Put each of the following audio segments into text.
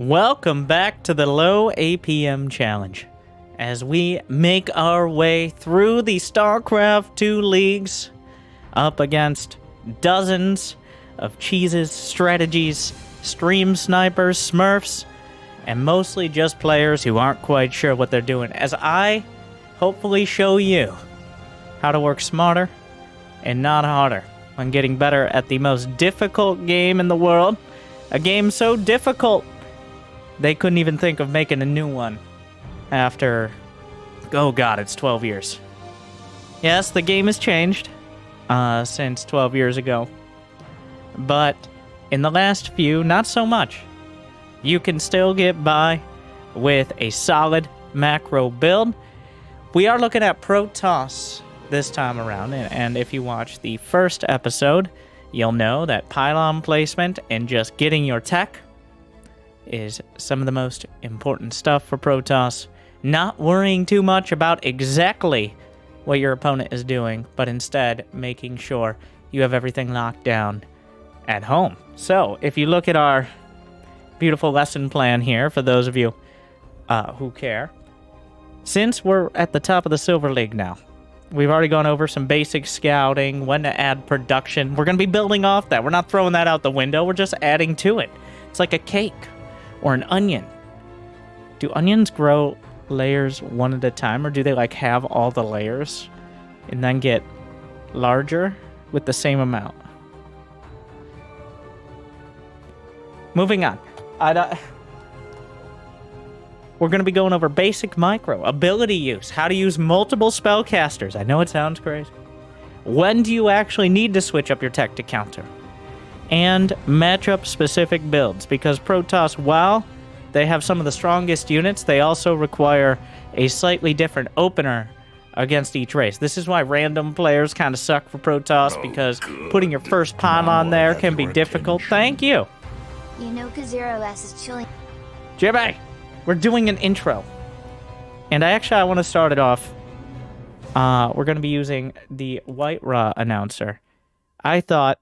Welcome back to the LOW APM challenge as we make our way through the StarCraft 2 leagues up against dozens of cheeses, strategies, stream snipers, smurfs, and mostly just players who aren't quite sure what they're doing, as I hopefully show you how to work smarter and not harder when getting better at the most difficult game in the world. A game so difficult they couldn't even think of making a new one after, oh god, it's 12 years. Yes, the game has changed since 12 years ago, but in the last few, not so much. You can still get by with a solid macro build. We are looking at Protoss this time around, and if you watch the first episode, you'll know that pylon placement and just getting your tech is some of the most important stuff for Protoss. Not worrying too much about exactly what your opponent is doing, but instead making sure you have everything locked down at home. So, if you look at our beautiful lesson plan here, for those of you who care, since we're at the top of the Silver League now, we've already gone over some basic scouting, when to add production. We're going to be building off that. We're not throwing that out the window. We're just adding to it. It's like a cake or an onion. Do onions grow layers one at a time, or do they like have all the layers and then get larger with the same amount? Moving on. We're going to be going over basic micro, ability use, how to use multiple spellcasters. I know it sounds crazy. When do you actually need to switch up your tech to counter? And matchup specific builds, because Protoss, while they have some of the strongest units, they also require a slightly different opener against each race. This is why random players kind of suck for Protoss, because putting your first pylon there can be difficult. Thank you. You know Kazero S is chilling. Jimmy, we're doing an intro. And I want to start it off. We're going to be using the White Raw announcer. I thought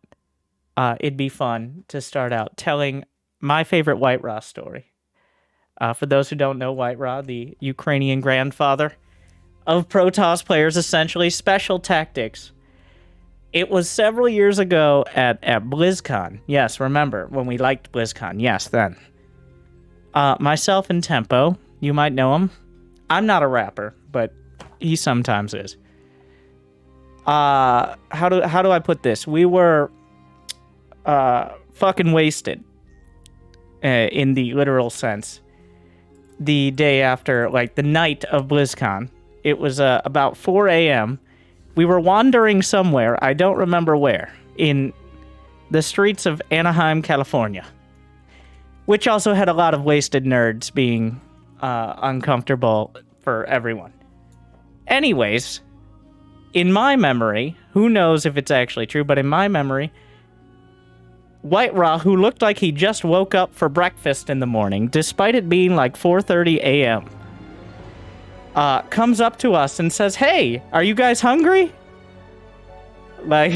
it'd be fun to start out telling my favorite White Raw story. For those who don't know, White Raw, the Ukrainian grandfather of Protoss players, essentially, special tactics. It was several years ago at BlizzCon. Yes, remember, when we liked BlizzCon. Yes, then. Myself and Tempo, you might know him. I'm not a rapper, but he sometimes is. How do I put this? We were fucking wasted, in the literal sense, the day after, like the night of BlizzCon. It was about 4 a.m. We were wandering somewhere, I don't remember where, in the streets of Anaheim, California, which also had a lot of wasted nerds being uncomfortable for everyone. Anyways, in my memory, who knows if it's actually true, but in my memory, White Raw, who looked like he just woke up for breakfast in the morning, despite it being like 4:30 a.m., comes up to us and says, "Hey, are you guys hungry? Like,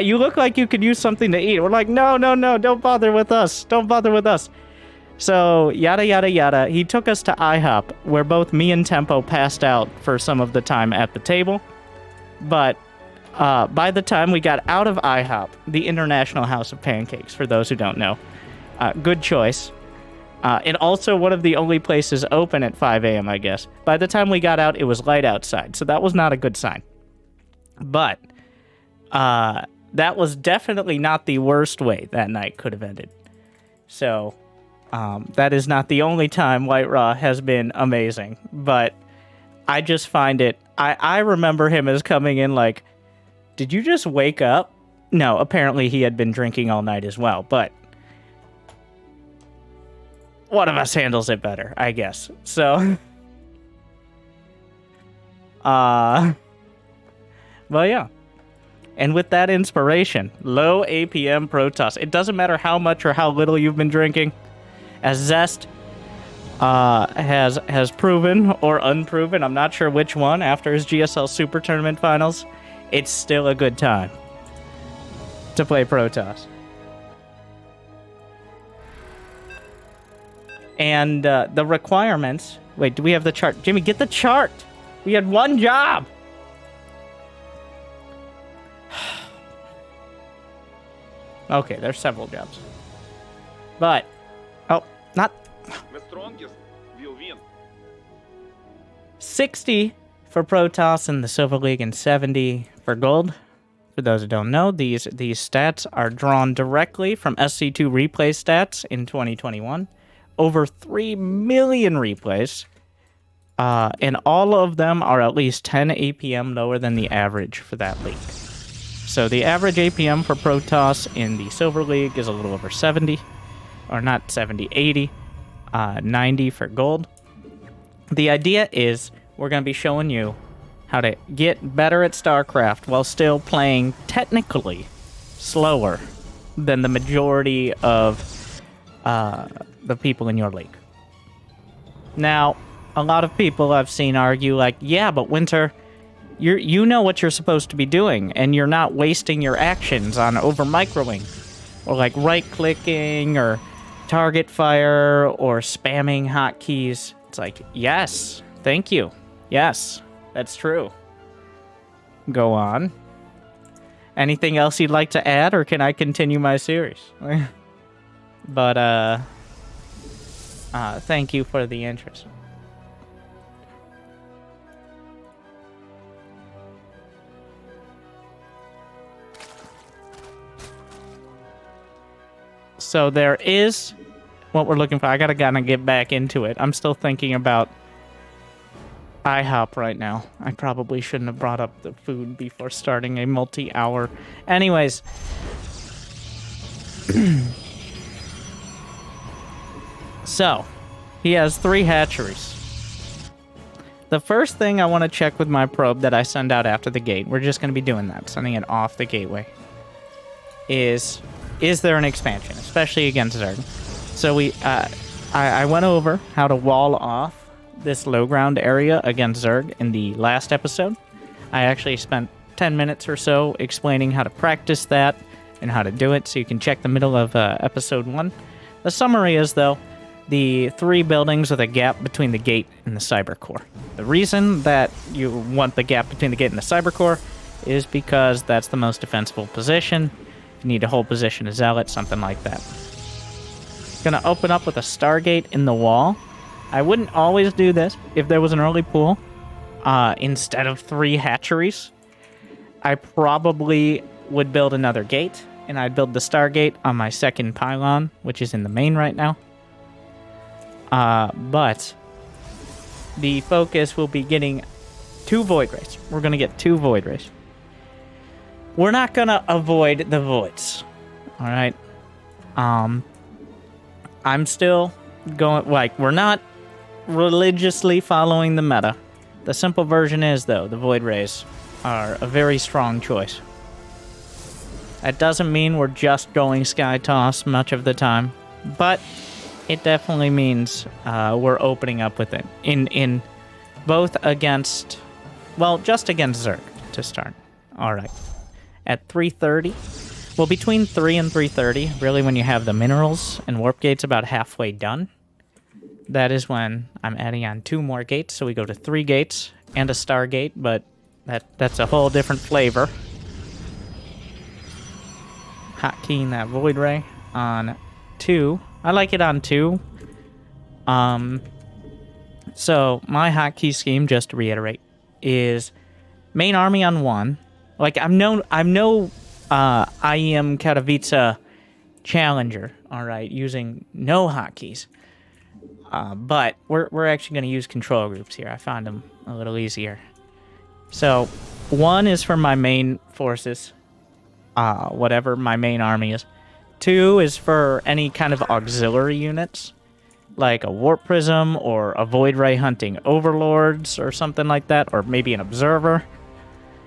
you look like you could use something to eat." We're like, no, don't bother with us. Don't bother with us. So, yada, yada, yada. He took us to IHOP, where both me and Tempo passed out for some of the time at the table. But by the time we got out of IHOP, the International House of Pancakes, for those who don't know, good choice. And also one of the only places open at 5 a.m., I guess. By the time we got out, it was light outside, so that was not a good sign. But that was definitely not the worst way that night could have ended. So that is not the only time White Raw has been amazing. But I just find it... I remember him as coming in like, "Did you just wake up?" No, apparently he had been drinking all night as well, but one of us handles it better, I guess. So, well, yeah. And with that inspiration, LOW APM Protoss. It doesn't matter how much or how little you've been drinking, as Zest has proven or unproven, I'm not sure which one, after his GSL Super Tournament Finals, it's still a good time to play Protoss. And the requirements... Wait, do we have the chart? Jimmy, get the chart! We had one job! Okay, there's several jobs. But... Oh, not... The strongest will win. 60 for Protoss in the Silver League and 70 for Gold. For those who don't know, these stats are drawn directly from SC2 replay stats in 2021. Over 3 million replays. And all of them are at least 10 APM lower than the average for that league. So the average APM for Protoss in the Silver League is a little over 70. Or not 70, 80. 90 for Gold. The idea is we're going to be showing you how to get better at StarCraft while still playing technically slower than the majority of the people in your league. Now, a lot of people I've seen argue like, yeah, but Winter, you know what you're supposed to be doing, and you're not wasting your actions on over-microing, or like right-clicking, or target fire, or spamming hotkeys. It's like, yes, thank you. Yes, that's true. Go on. Anything else you'd like to add, or can I continue my series? But, thank you for the interest. So there is what we're looking for. I gotta kind of get back into it. I'm still thinking about IHOP right now. I probably shouldn't have brought up the food before starting a multi-hour. Anyways. So, he has 3 hatcheries. The first thing I want to check with my probe that I send out after the gate, we're just going to be doing that, sending it off the gateway, is there an expansion, especially against Zerg? So I went over how to wall off this low ground area against Zerg in the last episode. I actually spent 10 minutes or so explaining how to practice that and how to do it, so you can check the middle of episode 1. The summary is, though, the 3 buildings with a gap between the gate and the cyber core. The reason that you want the gap between the gate and the cyber core is because that's the most defensible position. You need to hold position as Zealot, something like that. Gonna open up with a Stargate in the wall. I wouldn't always do this if there was an early pool. Instead of 3 hatcheries, I probably would build another gate, and I'd build the Stargate on my second pylon, which is in the main right now. But the focus will be getting 2 Void Rays. We're gonna get 2 Void Rays. We're not gonna avoid the voids, all right? I'm still going, like, we're not religiously following the meta. The simple version is, though, the Void Rays are a very strong choice. That doesn't mean we're just going Sky Toss much of the time, but it definitely means we're opening up with it. In both against, well, just against Zerg to start. All right. At 330, well, between 3 and 330, really when you have the minerals and warp gates about halfway done, that is when I'm adding on 2 more gates, so we go to 3 gates and a Stargate, but that's a whole different flavor. Hotkeying that Void Ray on 2. I like it on 2. So my hotkey scheme, just to reiterate, is main army on 1. Like, I'm no IEM Katowice challenger, all right, using no hotkeys. But we're actually going to use control groups here. I found them a little easier. So 1 is for my main forces, whatever my main army is. 2 is for any kind of auxiliary units, like a warp prism or a void ray hunting overlords or something like that, or maybe an observer.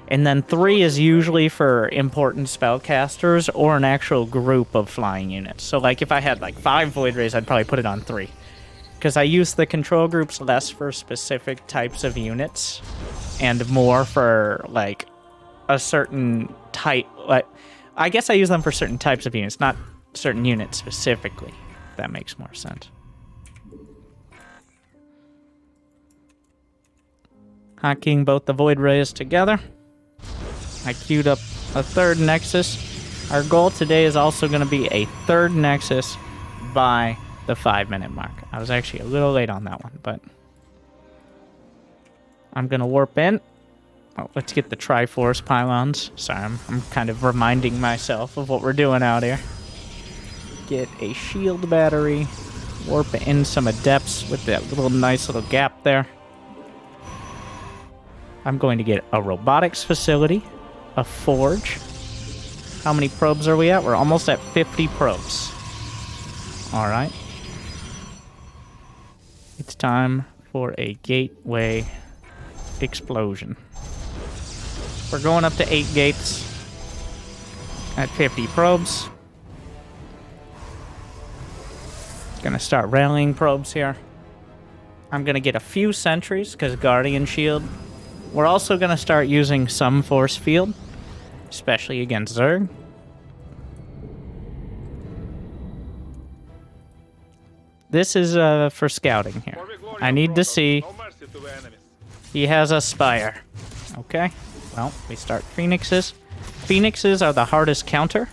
And then 3 is usually for important spellcasters or an actual group of flying units. So like if I had like 5 Void Rays, I'd probably put it on 3. Because I use the control groups less for specific types of units and more for like a certain type. Like, I guess I use them for certain types of units, not certain units specifically, if that makes more sense. Hacking both the Void Rays together. I queued up a third Nexus. Our goal today is also going to be a third Nexus by the 5-minute mark. I was actually a little late on that one, but I'm going to warp in. Oh, let's get the Triforce pylons. Sorry, I'm kind of reminding myself of what we're doing out here. Get a shield battery. Warp in some Adepts with that nice little gap there. I'm going to get a robotics facility, a forge. How many probes are we at? We're almost at 50 probes. All right. It's time for a gateway explosion. We're going up to 8 gates at 50 probes. Gonna start rallying probes here. I'm gonna get a few sentries because Guardian Shield. We're also gonna start using some force field, especially against Zerg. This is for scouting here. I need to see. He has a Spire. Okay. Well, we start Phoenixes. Phoenixes are the hardest counter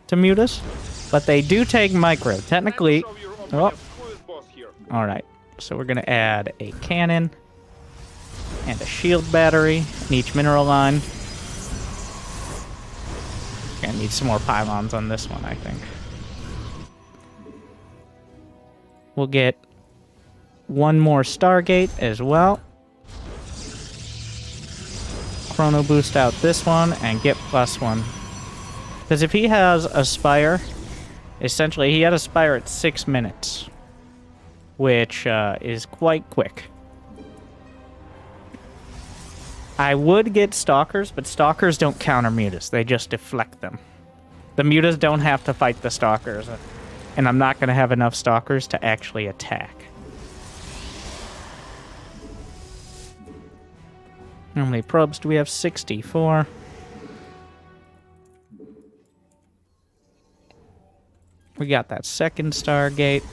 to Mutas, but they do take micro. Technically. Oh. Alright. So we're going to add a cannon and a shield battery in each mineral line. Gonna need some more pylons on this one, I think. We'll get one more Stargate as well. Chrono boost out this one and get +1. Because if he has a Spire, essentially he had a Spire at 6 minutes, which is quite quick. I would get Stalkers, but Stalkers don't counter Mutas. They just deflect them. The Mutas don't have to fight the Stalkers, and I'm not going to have enough Stalkers to actually attack. How many probes do we have? 64. We got that second Stargate.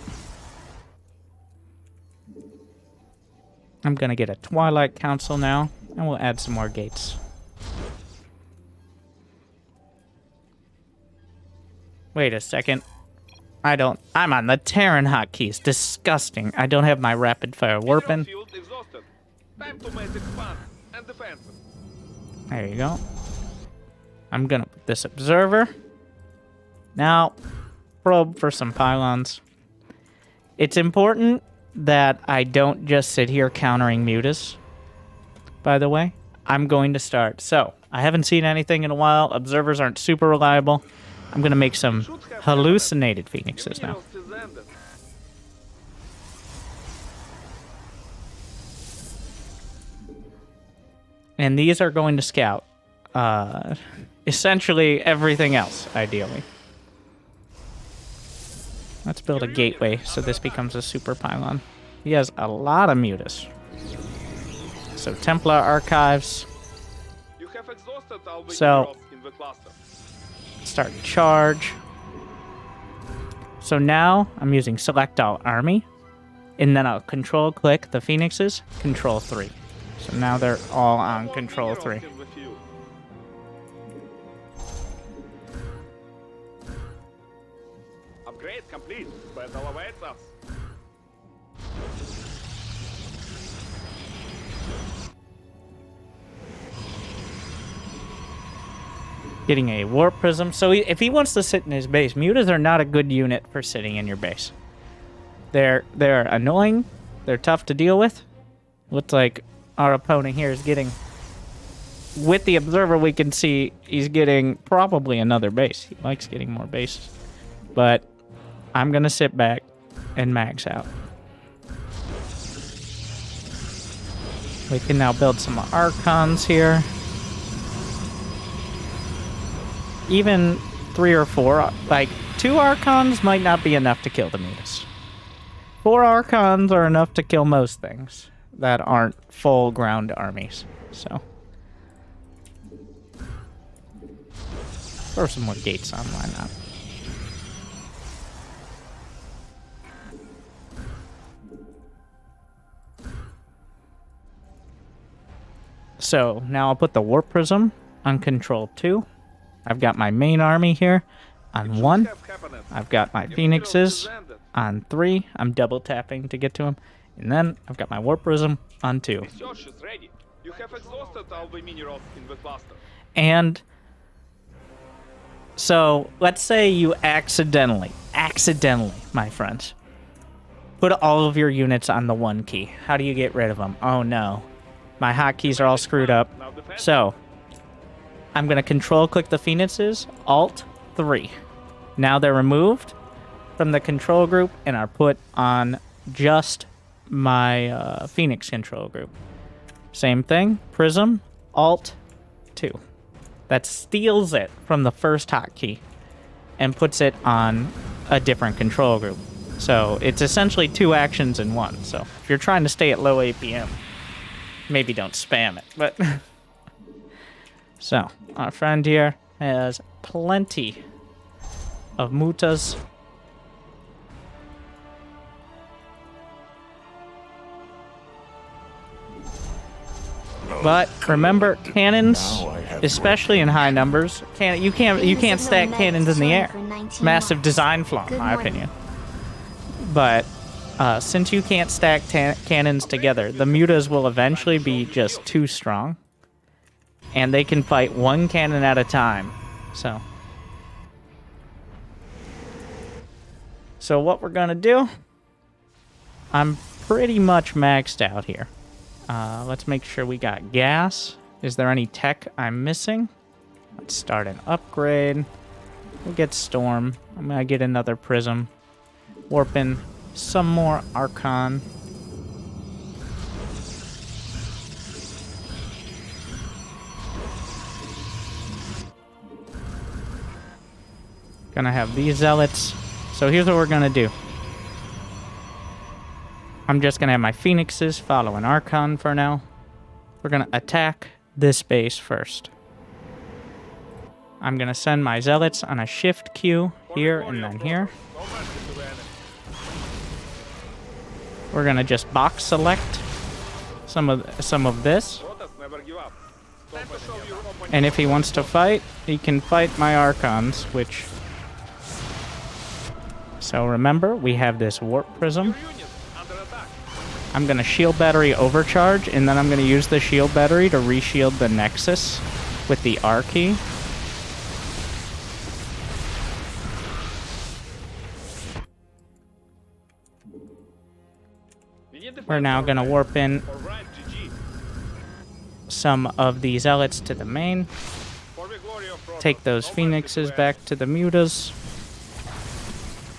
I'm going to get a Twilight Council now, and we'll add some more gates. Wait a second. I'm on the Terran hotkeys. Disgusting. I don't have my rapid fire warping. There you go. I'm gonna put this observer. Now, probe for some pylons. It's important that I don't just sit here countering Mutas, by the way. I'm going to start. So, I haven't seen anything in a while. Observers aren't super reliable. I'm going to make some hallucinated Phoenixes now. And these are going to scout. Essentially everything else, ideally. Let's build a gateway so this becomes a super pylon. He has a lot of Mutas. So Templar Archives. So start charge. So now I'm using select all army, and then I'll control click the Phoenixes, control 3. So now they're all on control 3. Upgrade complete. Battle awaits us. Getting a warp prism. So if he wants to sit in his base, Mutas are not a good unit for sitting in your base. They're annoying. They're tough to deal with. Looks like our opponent here is getting... With the observer, we can see he's getting probably another base. He likes getting more bases. But I'm going to sit back and max out. We can now build some Archons here. Even 3 or 4, like 2 Archons might not be enough to kill the Mutas. 4 Archons are enough to kill most things that aren't full ground armies. So throw some more gates on, why not? So now I'll put the Warp Prism on Control 2. I've got my main army here on 1. I've got my Phoenixes on 3. I'm double tapping to get to them. And then I've got my Warp Prism on 2. Research is ready. You have exhausted all the minerals in the cluster. And so let's say you accidentally, my friends, put all of your units on the 1 key. How do you get rid of them? Oh no. My hotkeys are all screwed up. So I'm going to control click the Phoenixes, Alt 3. Now they're removed from the control group and are put on just my Phoenix control group. Same thing, Prism, Alt 2. That steals it from the first hotkey and puts it on a different control group. So it's essentially 2 actions in 1. So if you're trying to stay at low APM, maybe don't spam it. But so our friend here has plenty of mutas. But remember, cannons, especially in high numbers, you can't stack cannons in the air. Massive design flaw, in my opinion. But since you can't stack cannons together, the mutas will eventually be just too strong, and they can fight 1 cannon at a time. So what we're gonna do? I'm pretty much maxed out here. Let's make sure we got gas. Is there any tech I'm missing? Let's start an upgrade. We'll get Storm. I'm gonna get another Prism. Warp in some more Archon. Gonna have these Zealots. So here's what we're gonna do. I'm just gonna have my Phoenixes follow an Archon for now. We're gonna attack this base first. I'm gonna send my Zealots on a shift queue here and then here. We're gonna just box select some of this. And if he wants to fight, he can fight my Archons, which... So remember, we have this Warp Prism. I'm going to Shield Battery overcharge, and then I'm going to use the Shield Battery to reshield the Nexus with the R key. We're now going to warp in some of these Zealots to the main. Take those Phoenixes back to the mutas.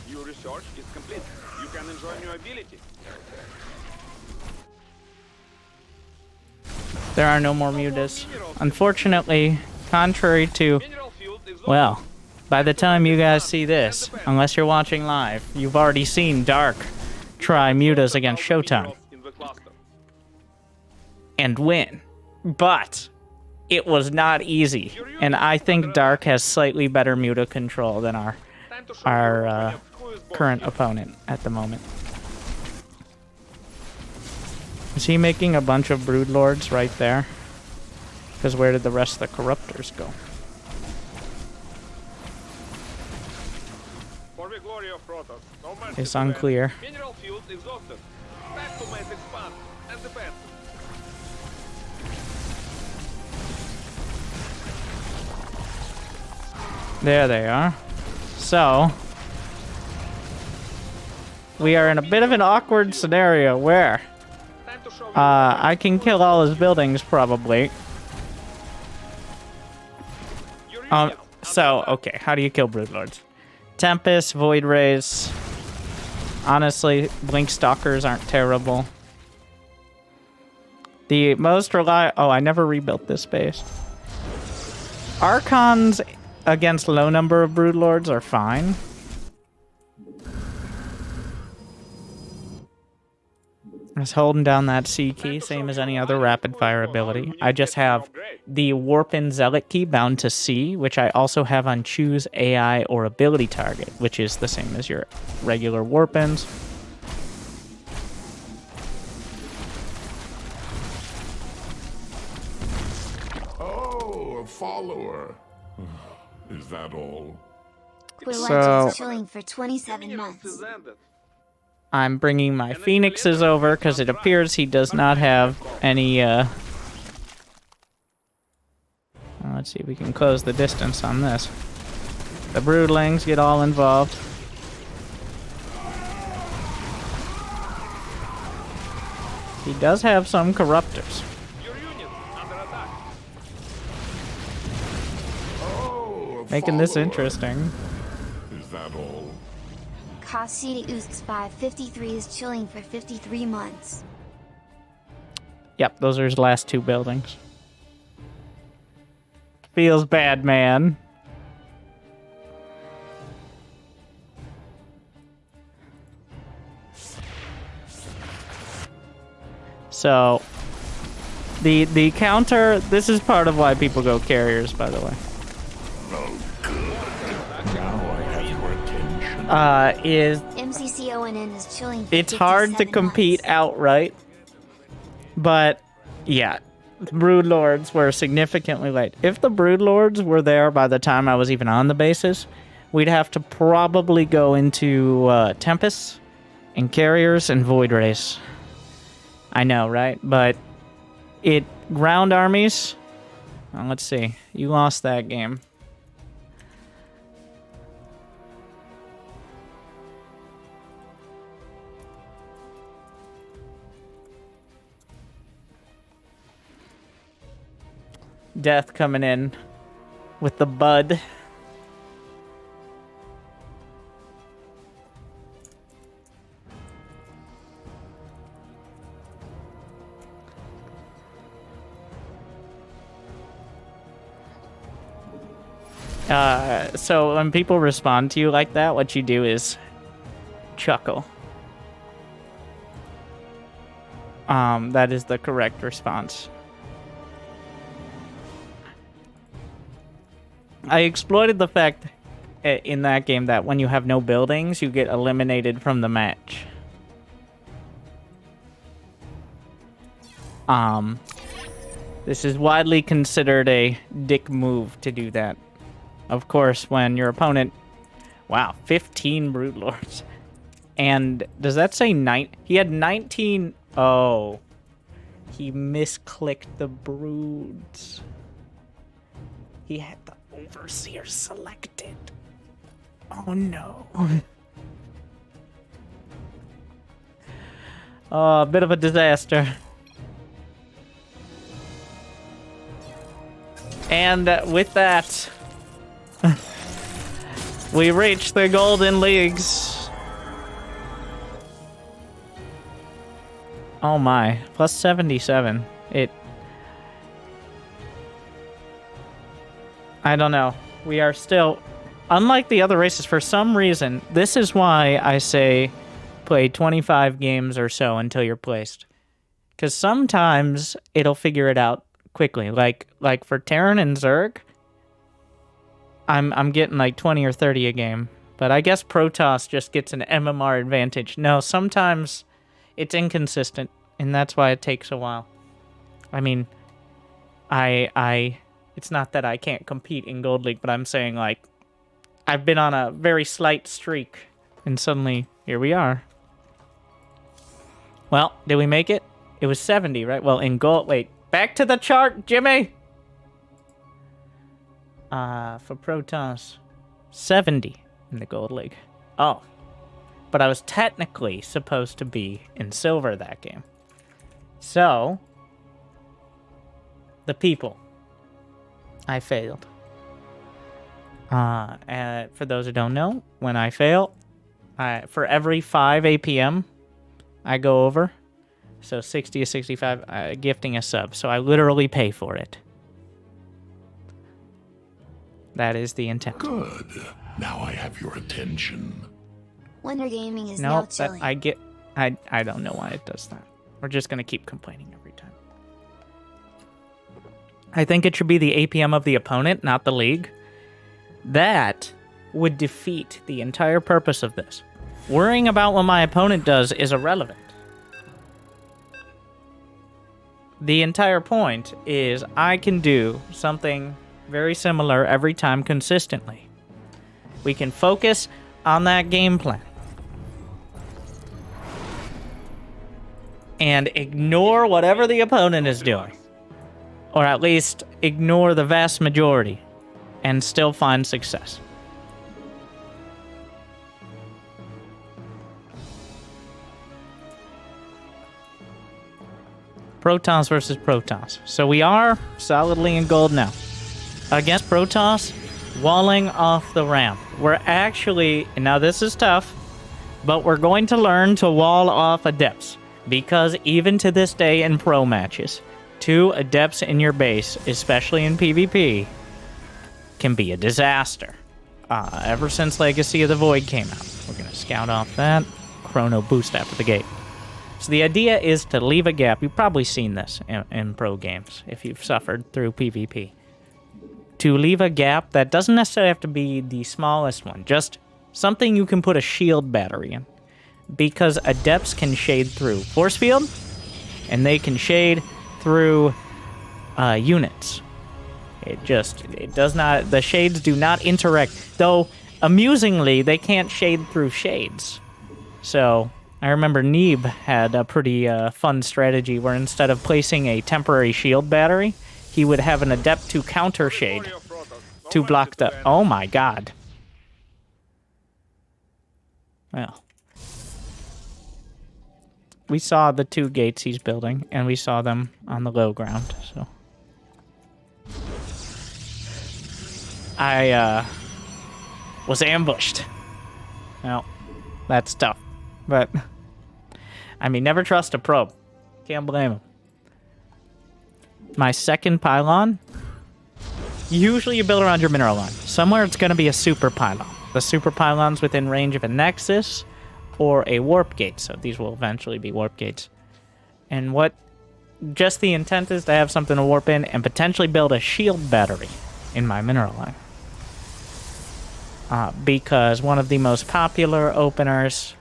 Your research is complete. You can enjoy new ability. There are no more mutas. Unfortunately, contrary to... Well, by the time you guys see this, unless you're watching live, you've already seen Dark try mutas against Showtime and win. But it was not easy, and I think Dark has slightly better muta control than our current opponent at the moment. Is he making a bunch of Broodlords right there? Because where did the rest of the Corruptors go? For the glory of Protoss, no mercy It's to man. unclear. Mineral field exhausted. Back to mass expand and defense. There they are. So, we are in a bit of an awkward scenario where Time to show I can kill all his buildings probably. your union. So, okay, how do you kill Broodlords? Tempest, Void Rays. Honestly, Blink Stalkers aren't terrible. The most reliable... Oh, I never rebuilt this base. Archons against low number of Broodlords are fine. Just holding down that C key, same as any other rapid fire ability. I just have the Warp-in Zealot key bound to C, which I also have on choose AI or ability target, which is the same as your regular Warp-ins. follower. Is that all? We're So- just chilling for 27 months. Is ended. I'm bringing my phoenixes over because it appears he does not have any, let's see if we can close the distance on this. The broodlings get all involved. He does have some corruptors. Your unit under attack. Oh, a Making this follower. interesting. Is that all? City Oost 553 is chilling for 53 months. Yep, those are his last two buildings. Feels bad, man. So, the counter, this is part of why people go carriers, by the way. Now I have your attention. Is MCCONN is chilling for it's hard to 57 compete months. outright, but yeah, Broodlords were significantly late. If the Broodlords were there by the time I was even on the bases, we'd have to probably go into Tempest and Carriers and Void Race. I know, right? But ground armies. Well, let's see. You lost that game. Death coming in with the bud. So when people respond to you like that, what you do is chuckle. That is the correct response. I exploited the fact in that game that when you have no buildings, you get eliminated from the match. This is widely considered a dick move to do that. Of course, when your opponent... Wow, 15 Broodlords. And does that say 9? He had 19... Oh. He misclicked the Broods. He had the Overseer selected. Oh no. Oh, a bit of a disaster. And with that, we reach the Golden Leagues. Oh my, plus 77. I don't know. We are still, unlike the other races, for some reason, this is why I say play 25 games or so until you're placed. Because sometimes it'll figure it out quickly. Like for Terran and Zerg, I'm getting like 20 or 30 a game. But I guess Protoss just gets an MMR advantage. No, sometimes it's inconsistent, and that's why it takes a while. I mean, it's not that I can't compete in Gold League, but I'm saying, like, I've been on a very slight streak, and suddenly, here we are. Well, did we make it? It was 70, right? Well, in gold... Wait, back to the chart, Jimmy! For Protoss, 70 in the Gold League. Oh. But I was technically supposed to be in silver that game. So, the people. I failed. For those who don't know, when I fail, for every 5 APM, I go over. So 60 to 65, gifting a sub. So I literally pay for it. That is the intent. Good. Now I have your attention. Wonder Gaming is now No, that chilling. I don't know why it does that. We're just gonna keep complaining every time. I think it should be the APM of the opponent, not the league. That would defeat the entire purpose of this. Worrying about what my opponent does is irrelevant. The entire point is I can do something very similar every time consistently. We can focus on that game plan. And ignore whatever the opponent is doing. Or at least ignore the vast majority and still find success. Protoss versus Protoss. So we are solidly in gold now. Against Protoss, walling off the ramp. We're actually, now this is tough, but we're going to learn to wall off Adepts. Because even to this day in pro matches, 2 Adepts in your base, especially in PvP, can be a disaster. Ever since Legacy of the Void came out. We're going to scout off that. Chrono boost after the gate. So the idea is to leave a gap. You've probably seen this in pro games, if you've suffered through PvP. To leave a gap that doesn't necessarily have to be the smallest one. Just something you can put a shield battery in. Because Adepts can shade through force field, and they can shade through units. It does not, the shades do not interact. Though, amusingly, they can't shade through shades. So, I remember Neeb had a pretty fun strategy where instead of placing a temporary shield battery, he would have an Adept to counter shade to block the... Oh my god. Well. We saw the 2 gates he's building, and we saw them on the low ground, so... I, was ambushed. Well, that's tough. But, I mean, never trust a probe. Can't blame him. My second pylon, usually you build around your mineral line. Somewhere it's going to be a super pylon. The super pylon's within range of a nexus or a warp gate, so these will eventually be warp gates. And what just the intent is to have something to warp in and potentially build a shield battery in my mineral line. Because one of the most popular openers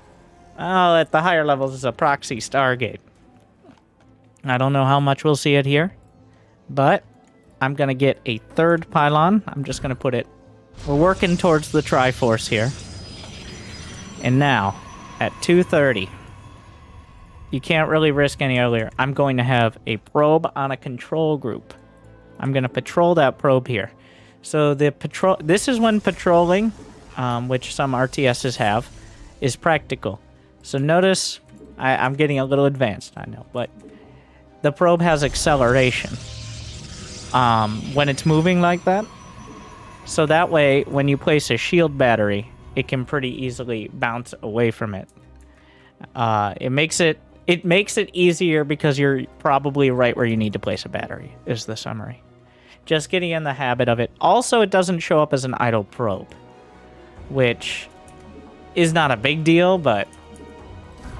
at the higher levels is a proxy Stargate. I don't know how much we'll see it here, but I'm going to get a 3rd pylon. I'm just going to put it... We're working towards the Triforce here. And now, at 2:30, you can't really risk any earlier. I'm going to have a probe on a control group. I'm going to patrol that probe here. So the patrol... This is when patrolling, which some RTSs have, is practical. So notice, I'm getting a little advanced, I know, but the probe has acceleration when it's moving like that. So that way, when you place a shield battery, it can pretty easily bounce away from it. It makes it easier because you're probably right where you need to place a battery, is the summary. Just getting in the habit of it. Also, it doesn't show up as an idle probe, which is not a big deal, but...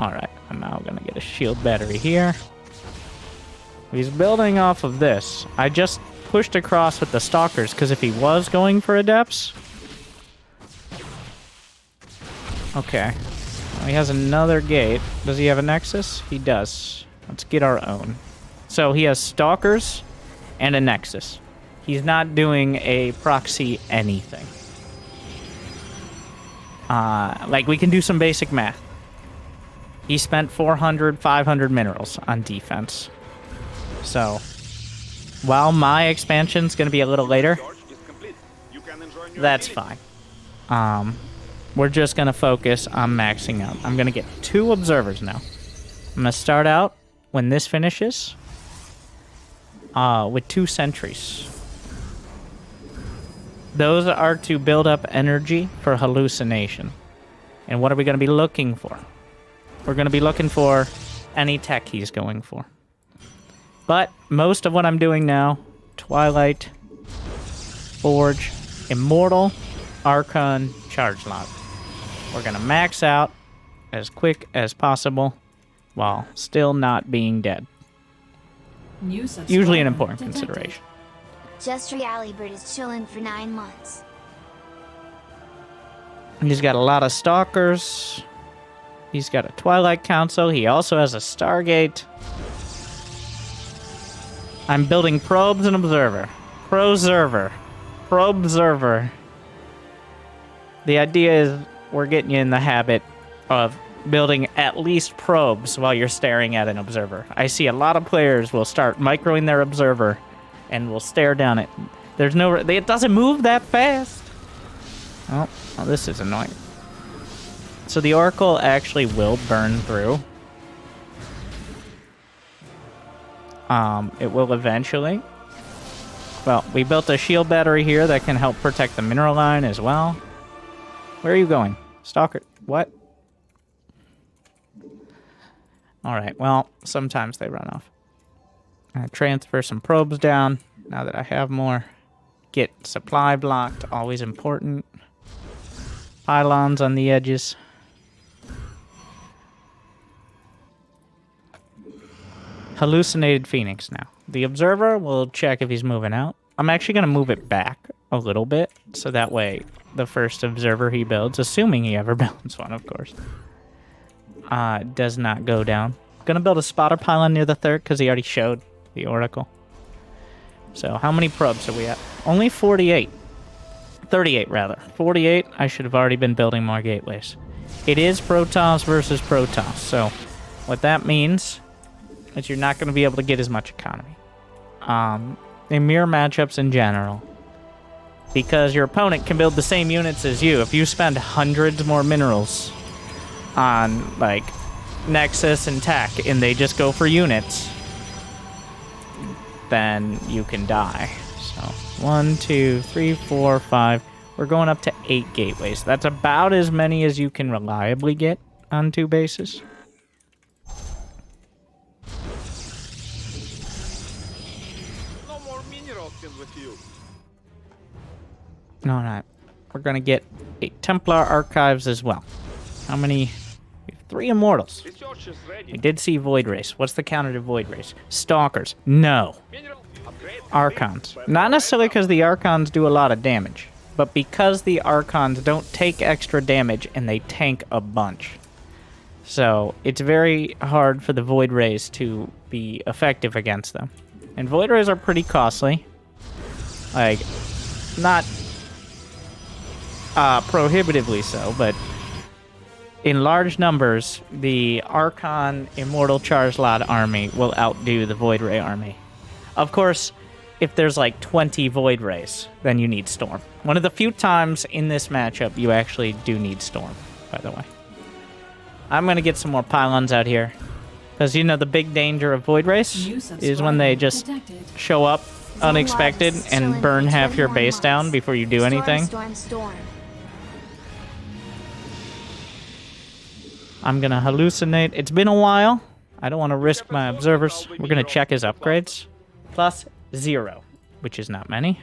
Alright, I'm now going to get a shield battery here. He's building off of this. I just pushed across with the Stalkers, because if he was going for Adepts... Okay. Well, he has another gate. Does he have a Nexus? He does. Let's get our own. So he has Stalkers and a Nexus. He's not doing a proxy anything. Like, we can do some basic math. He spent 400, 500 minerals on defense. So, while my expansion's going to be a little later, that's fine. We're just going to focus on maxing out. I'm going to get 2 observers now. I'm going to start out, when this finishes, with 2 sentries. Those are to build up energy for hallucination. And what are we going to be looking for? We're going to be looking for any tech he's going for. But most of what I'm doing now, Twilight, Forge, Immortal, Archon, Charge Lock. We're going to max out as quick as possible while still not being dead. Usually an important consideration. Just Realibird is chilling for 9 months. He's got a lot of Stalkers. He's got a Twilight Council. He also has a Stargate. I'm building probes and observer. Proserver. Pro observer. The idea is we're getting you in the habit of building at least probes while you're staring at an observer. I see a lot of players will start microing their observer and will stare down it. There's no... It doesn't move that fast. Oh, well, this is annoying. So the Oracle actually will burn through. It will eventually. Well, we built a shield battery here that can help protect the mineral line as well. Where are you going? Stalker. What? Alright, well, sometimes they run off. Transfer some probes down now that I have more. Get supply blocked, always important. Pylons on the edges. Hallucinated Phoenix now. The observer will check if he's moving out. I'm actually going to move it back a little bit, so that way the first observer he builds, assuming he ever builds one, of course, does not go down. Going to build a spotter pylon near the third, because he already showed the Oracle. So how many probes are we at? Only 48. 38, rather. 48, I should have already been building more gateways. It is Protoss versus Protoss, so what that means is you're not going to be able to get as much economy. In mirror matchups in general, because your opponent can build the same units as you. If you spend hundreds more minerals on, like, Nexus and Tech, and they just go for units, then you can die. So, 1, 2, 3, 4, 5. We're going up to 8 gateways. That's about as many as you can reliably get on 2 bases. No more minerals with you. Alright. We're going to get 8 Templar Archives as well. How many? We have 3 Immortals. Research is ready. We did see Void Race. What's the counter to Void Race? Stalkers. No. Mineral upgrade. Archons. Not necessarily because the Archons do a lot of damage, but because the Archons don't take extra damage and they tank a bunch. So it's very hard for the Void Rays to be effective against them. And Void Rays are pretty costly. Like, not prohibitively so, but in large numbers, the Archon Immortal Charizard army will outdo the Void Ray army. Of course, if there's like 20 Void Rays, then you need Storm. One of the few times in this matchup you actually do need Storm, by the way. I'm going to get some more pylons out here. Because, you know, the big danger of Void Race is when they just show up unexpected and burn half your base down before you do anything. Storm. I'm going to hallucinate. It's been a while. I don't want to risk my observers. We're going to check his upgrades. Plus 0, which is not many.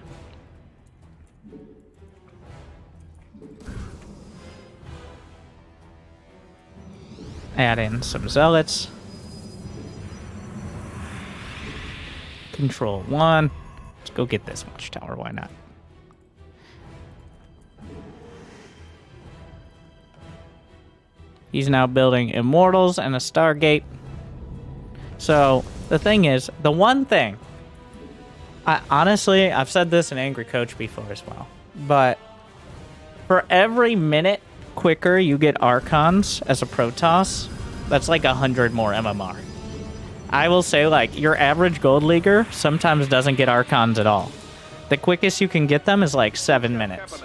Add in some zealots. Control 1. Let's go get this watchtower. Why not? He's now building Immortals and a Stargate. So, the thing is, the one thing... honestly, I've said this in Angry Coach before as well. But for every minute quicker you get Archons as a Protoss, that's like 100 more MMR. I will say, like, your average Gold Leaguer sometimes doesn't get Archons at all. The quickest you can get them is like 7 minutes.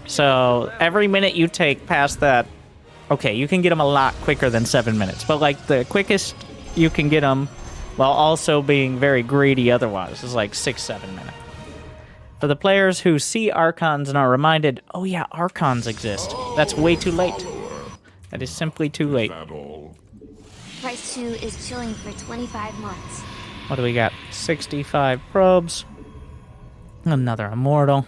So every minute you take past that, okay, you can get them a lot quicker than 7 minutes. But like the quickest you can get them while also being very greedy otherwise is like 6-7 minutes. For the players who see Archons and are reminded, oh yeah, Archons exist, that's way too late. That is simply too late. That all? Price 2 is chilling for 25 months. What do we got? 65 probes. Another Immortal.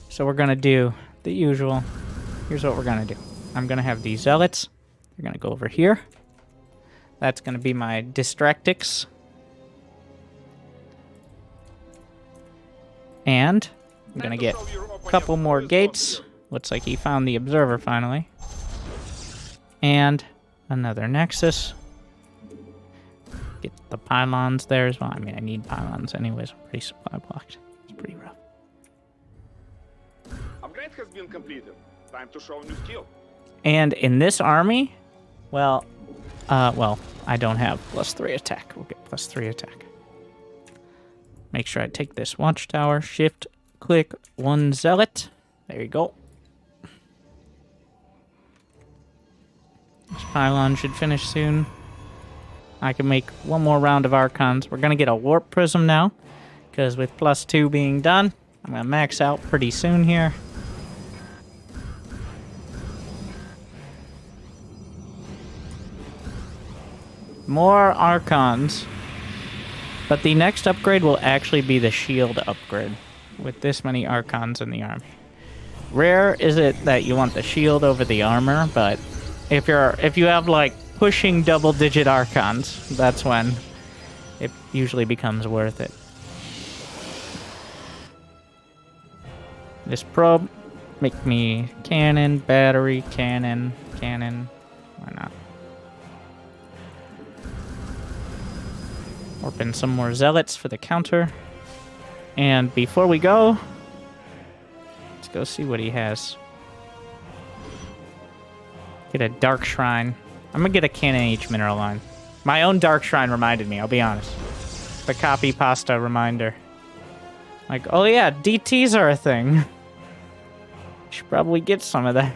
So we're going to do the usual. Here's what we're going to do. I'm going to have these Zealots. They're going to go over here. That's going to be my Distractix. And I'm going to get a couple more gates. Looks like he found the Observer finally. And another Nexus. get the pylons there as well. I mean, I need pylons anyways. I'm pretty supply blocked. It's pretty rough. Upgrade has been completed. Time to show new skill. And in this army, well, I don't have +3 attack. We'll get +3 attack. Make sure I take this watchtower. Shift, click, 1 zealot. There you go. This pylon should finish soon. I can make one more round of Archons. We're going to get a Warp Prism now, because with +2 being done, I'm going to max out pretty soon here. More Archons. But the next upgrade will actually be the shield upgrade, with this many Archons in the army. Rare is it that you want the shield over the armor, but if you have like pushing double-digit Archons, that's when it usually becomes worth it. This probe, make me cannon, battery, cannon, cannon. Why not? Open some more zealots for the counter. And before we go, let's go see what he has. Get a Dark Shrine. I'm gonna get a cannon each mineral line. My own Dark Shrine reminded me, I'll be honest. The copy pasta reminder. Like, oh yeah, DTs are a thing. Should probably get some of that.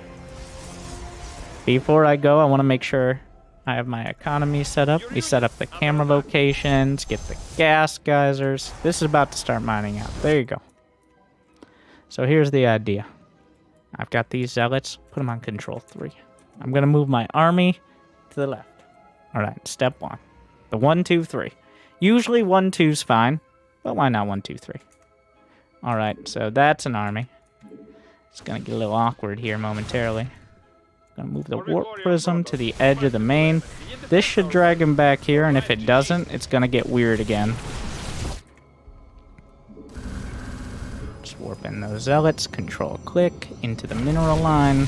Before I go, I want to make sure I have my economy set up. We set up the camera locations, get the gas geysers. This is about to start mining out. There you go. So here's the idea. I've got these zealots. Put them on control 3. I'm going to move my army to the left. All right, step 1. The 1, 2, 3. Usually 1, 2's fine, but why not 1, 2, 3? All right, so that's an army. It's going to get a little awkward here momentarily. Gonna move the Warp Prism to the edge of the main. This should drag him back here, and if it doesn't, it's gonna get weird again. Just warp in those zealots, control click, into the mineral line.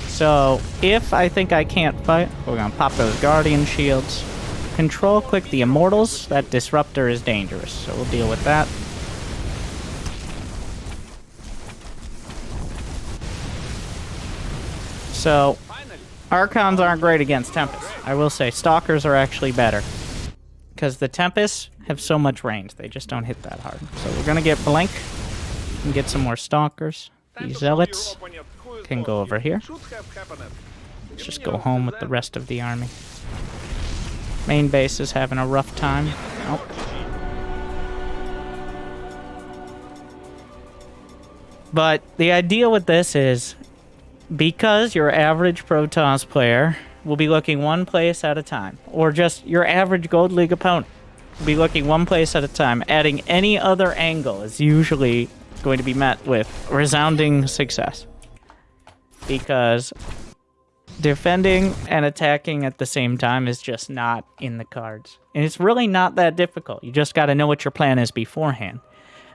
So, if I think I can't fight, we're gonna pop those Guardian Shields. Control click the Immortals. That Disruptor is dangerous, so we'll deal with that. So, Archons aren't great against Tempests. I will say Stalkers are actually better, because the Tempests have so much range. They just don't hit that hard. So we're going to get Blink and get some more Stalkers. These Zealots can go over here. Let's just go home with the rest of the army. Main base is having a rough time. Oh. But the idea with this is, because your average Protoss player will be looking one place at a time, or just your average Gold League opponent will be looking one place at a time, adding any other angle is usually going to be met with resounding success. Because defending and attacking at the same time is just not in the cards. And it's really not that difficult. You just got to know what your plan is beforehand.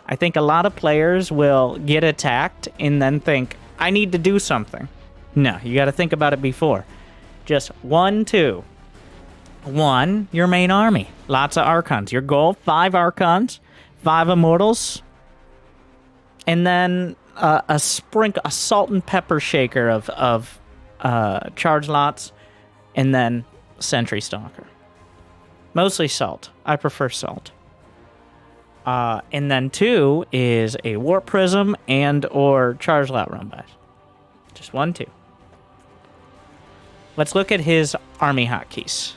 I think a lot of players will get attacked and then think, I need to do something. No, you got to think about it before. Just 1, 2. 1, your main army. Lots of Archons. Your goal, 5 Archons, 5 Immortals, and then a salt and pepper shaker of charge lots, and then Sentry Stalker. Mostly salt. I prefer salt. And then 2 is a Warp Prism and or charge lot run bys. Just 1, 2. Let's look at his army hotkeys.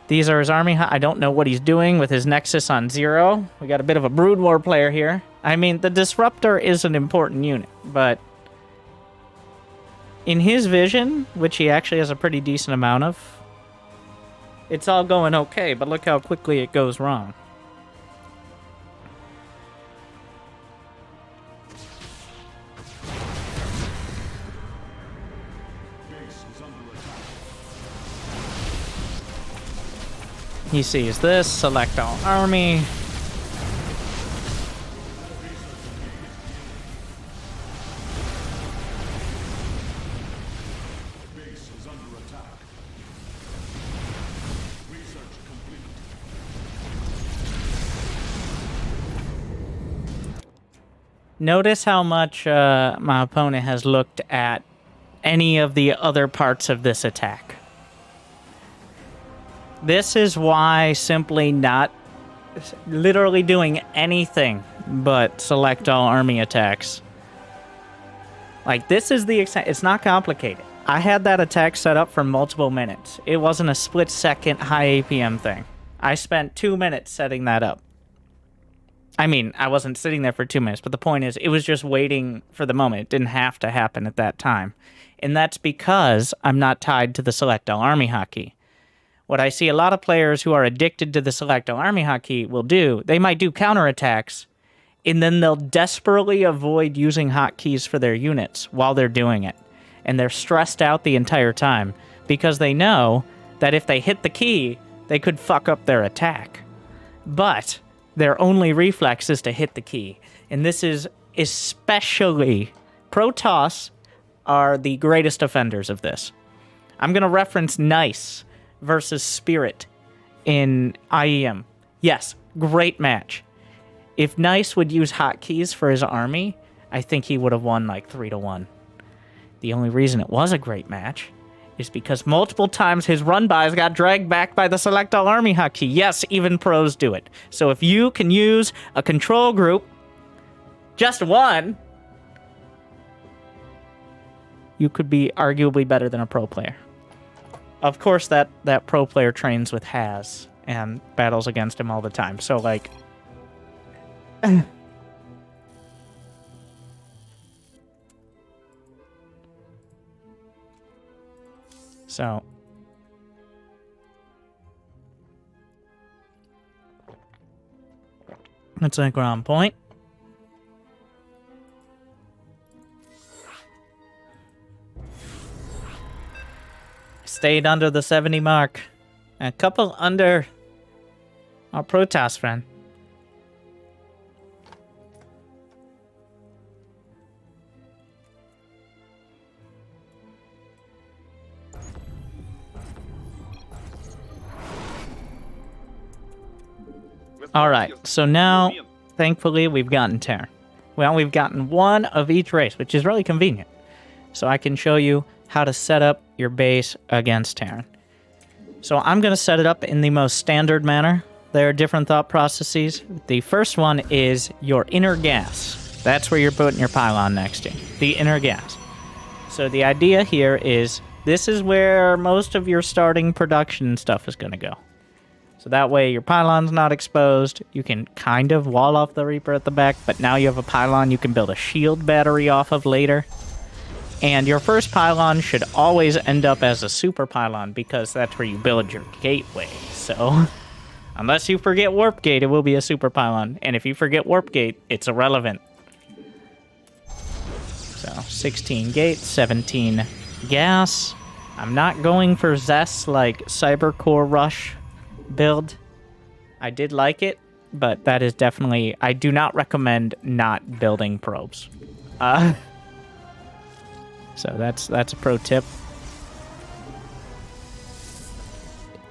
These are his army. I don't know what he's doing with his Nexus on 0. We got a bit of a Brood War player here. I mean, the Disruptor is an important unit, but in his vision, which he actually has a pretty decent amount of, it's all going okay, but look how quickly it goes wrong. He sees this, select all army. Notice how much my opponent has looked at any of the other parts of this attack. This is why simply not literally doing anything but select all army attacks. Like, this is the extent. It's not complicated. I had that attack set up for multiple minutes. It wasn't a split-second high APM thing. I spent 2 minutes setting that up. I mean, I wasn't sitting there for 2 minutes, but the point is, it was just waiting for the moment. It didn't have to happen at that time. And that's because I'm not tied to the select all army hotkey. What I see a lot of players who are addicted to the select all army hotkey will do, they might do counterattacks, and then they'll desperately avoid using hotkeys for their units while they're doing it. And they're stressed out the entire time because they know that if they hit the key, they could fuck up their attack. But their only reflex is to hit the key. And this is especially... Protoss are the greatest offenders of this. I'm going to reference Nice versus Spirit in IEM. Yes, great match. If Nice would use hotkeys for his army, I think he would have won like 3-1. The only reason it was a great match is because multiple times his run-bys got dragged back by the select all army hotkey. Yes, even pros do it. So if you can use a control group, just one, you could be arguably better than a pro player. Of course, that pro player trains with Haz and battles against him all the time. So, like... So... Looks like we're on point. Stayed under the 70 mark. A couple under our Protoss friend. All right, so now, thankfully, we've gotten Terran. Well, we've gotten one of each race, which is really convenient. So I can show you how to set up your base against Terran. So I'm going to set it up in the most standard manner. There are different thought processes. The first one is your inner gas. That's where you're putting your pylon next to. The inner gas. So the idea here is this is where most of your starting production stuff is going to go. So that way your pylon's not exposed. You can kind of wall off the Reaper at the back, but now you have a pylon you can build a shield battery off of later. And your first pylon should always end up as a super pylon because that's where you build your gateway. So unless you forget warp gate, it will be a super pylon. And if you forget warp gate, it's irrelevant. So 16 gate, 17 gas. I'm not going for Zest like Cybercore Rush build. I did like it, but that is definitely... I do not recommend not building probes. So that's a pro tip.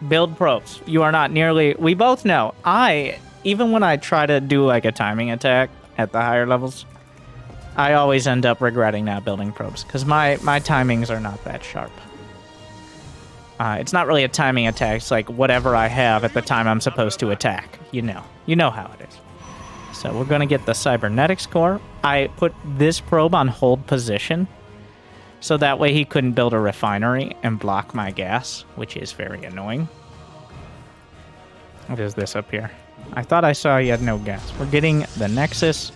Build probes. You are not nearly... We both know. Even when I try to do like a timing attack at the higher levels, I always end up regretting not building probes because my timings are not that sharp. It's not really a timing attack. It's like whatever I have at the time I'm supposed to attack. You know how it is. So we're going to get the cybernetics core. I put this probe on hold position so that way he couldn't build a refinery and block my gas, which is very annoying. What is this up here? I thought I saw you had no gas. We're getting the Nexus,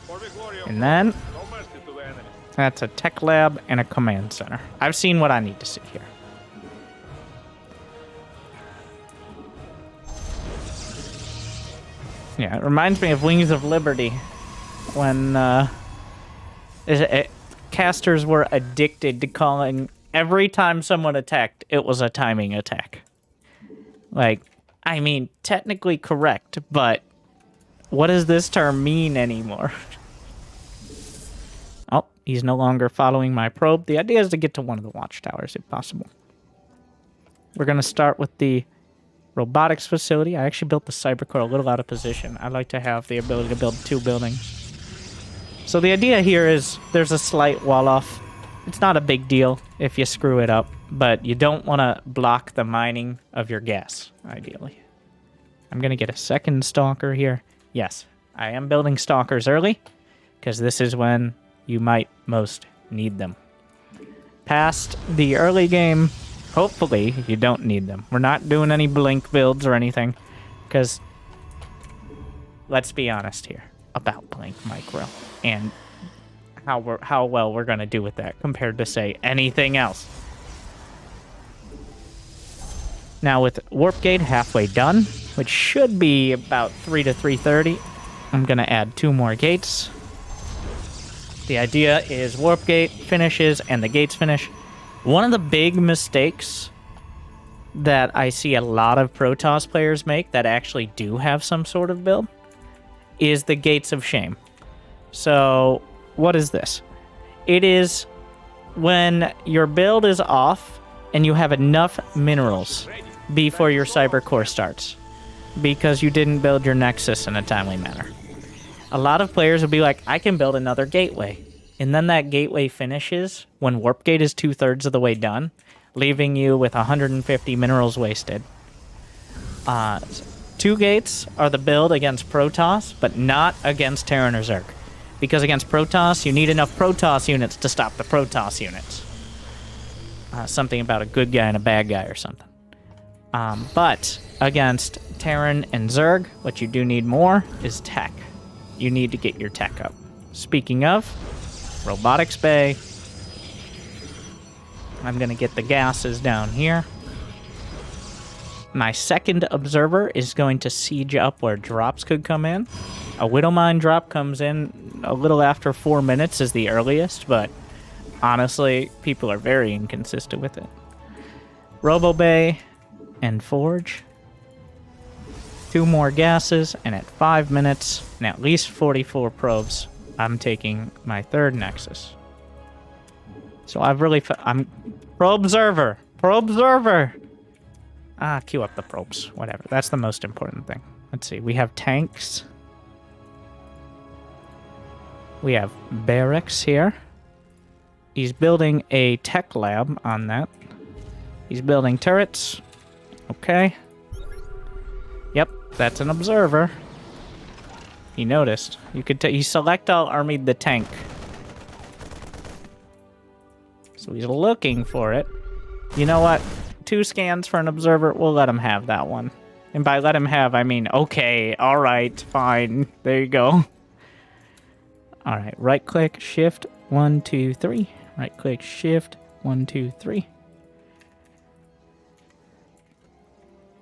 and then that's a tech lab and a command center. I've seen what I need to see here. Yeah, it reminds me of Wings of Liberty when casters were addicted to calling every time someone attacked, it was a timing attack. Like, I mean, technically correct, but what does this term mean anymore? Oh, he's no longer following my probe. The idea is to get to one of the watchtowers if possible. We're going to start with the robotics facility. I actually built the cybercore a little out of position. I like to have the ability to build 2 buildings. So the idea here is there's a slight wall off. It's not a big deal if you screw it up, but you don't want to block the mining of your gas, ideally. I'm going to get a second stalker here. Yes, I am building stalkers early, because this is when you might most need them. Past the early game, hopefully you don't need them. We're not doing any blink builds or anything, because let's be honest here about blink micro and how well we're going to do with that compared to, say, anything else. Now with Warp Gate halfway done, which should be about 3 to 3:30, I'm going to add 2 more gates. The idea is Warp Gate finishes and the gates finish. One of the big mistakes that I see a lot of Protoss players make that actually do have some sort of build is the Gates of Shame. So what is this? It is when your build is off and you have enough minerals before your Cyber Core starts because you didn't build your Nexus in a timely manner. A lot of players will be like, I can build another gateway. And then that gateway finishes when Warp Gate is 2/3 of the way done, leaving you with 150 minerals wasted. 2 gates are the build against Protoss, but not against Terran or Zerg. Because against Protoss, you need enough Protoss units to stop the Protoss units. Something about a good guy and a bad guy or something. But against Terran and Zerg, what you do need more is tech. You need to get your tech up. Speaking of, Robotics Bay. I'm going to get the gases down here. My second observer is going to siege up where drops could come in. A Widowmine drop comes in a little after 4 minutes is the earliest, but honestly, people are very inconsistent with it. Robo Bay and Forge. 2 more gases, and at 5 minutes and at least 44 probes, I'm taking my 3rd Nexus. So I've really... I'm... Probeserver! Probeserver! Queue up the probes. Whatever. That's the most important thing. Let's see. We have tanks. We have barracks here. He's building a tech lab on that. He's building turrets. Okay. Yep, that's an observer. He noticed. You could he select all armied the tank. So he's looking for it. You know what? 2 scans for an observer. We'll let him have that one. And by let him have, I mean, okay, all right, fine. There you go. All right, right click, shift, 1, 2, 3. Right click, shift, 1, 2, 3.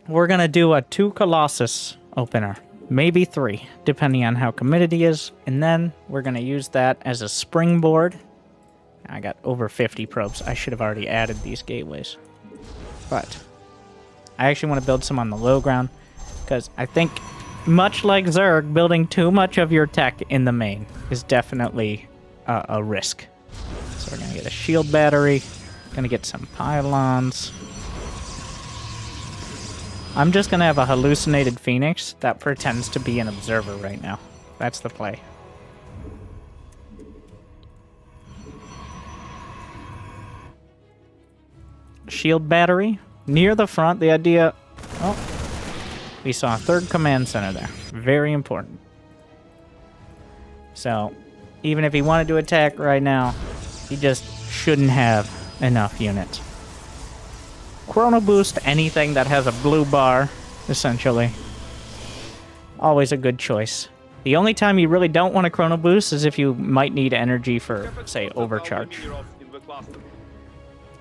We're going to do a 2 Colossus opener. Maybe 3, depending on how committed he is. And then we're going to use that as a springboard. I got over 50 probes. I should have already added these gateways. But I actually want to build some on the low ground. Because I think, much like Zerg, building too much of your tech in the main is definitely a risk. So we're going to get a shield battery. Going to get some pylons. I'm just going to have a hallucinated Phoenix that pretends to be an observer right now. That's the play. Shield battery. Near the front, the idea... Oh, we saw a 3rd command center there. Very important. So, even if he wanted to attack right now, he just shouldn't have enough units. Chrono Boost anything that has a blue bar, essentially. Always a good choice. The only time you really don't want to Chrono Boost is if you might need energy for, say, overcharge.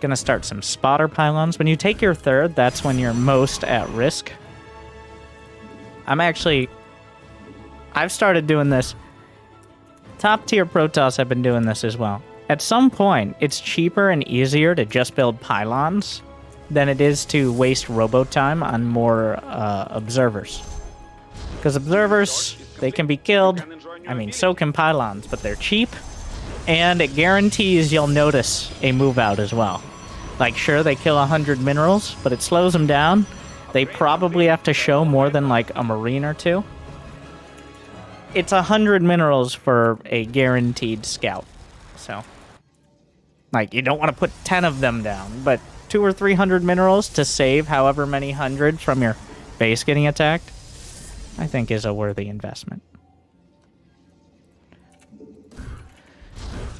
Gonna start some spotter pylons. When you take your 3rd, that's when you're most at risk. I've started doing this. Top tier Protoss have been doing this as well. At some point, it's cheaper and easier to just build pylons than it is to waste robo time on more observers. Because observers, they can be killed. I mean, so can pylons, but they're cheap. And it guarantees you'll notice a move out as well. Like, sure, they kill 100 minerals, but it slows them down. They probably have to show more than, like, a marine or 2. it's 100 minerals for a guaranteed scout. So, like, you don't want to put 10 of them down, but 200 or 300 minerals to save however many hundred from your base getting attacked, I think is a worthy investment.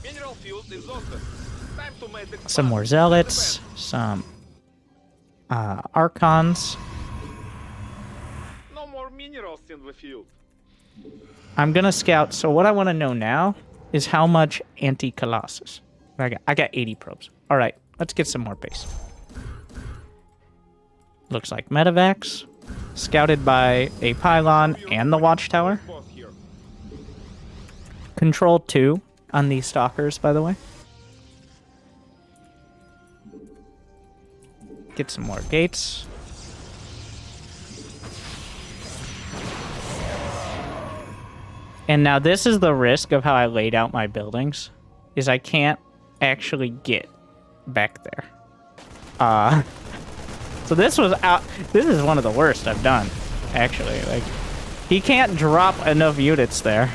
Mineral field exhausted. Time to make expand. Some more zealots, some archons. No more minerals in the field. I'm gonna scout. So what I want to know now is how much anti-colossus. I got 80 probes. All right, let's get some more base. Looks like medevacs, scouted by a pylon and the watchtower. Boss here. Control 2 on these stalkers, by the way. Get some more gates. And now this is the risk of how I laid out my buildings, is I can't actually get back there. So this was out. This is one of the worst I've done, actually. Like, he can't drop enough units there.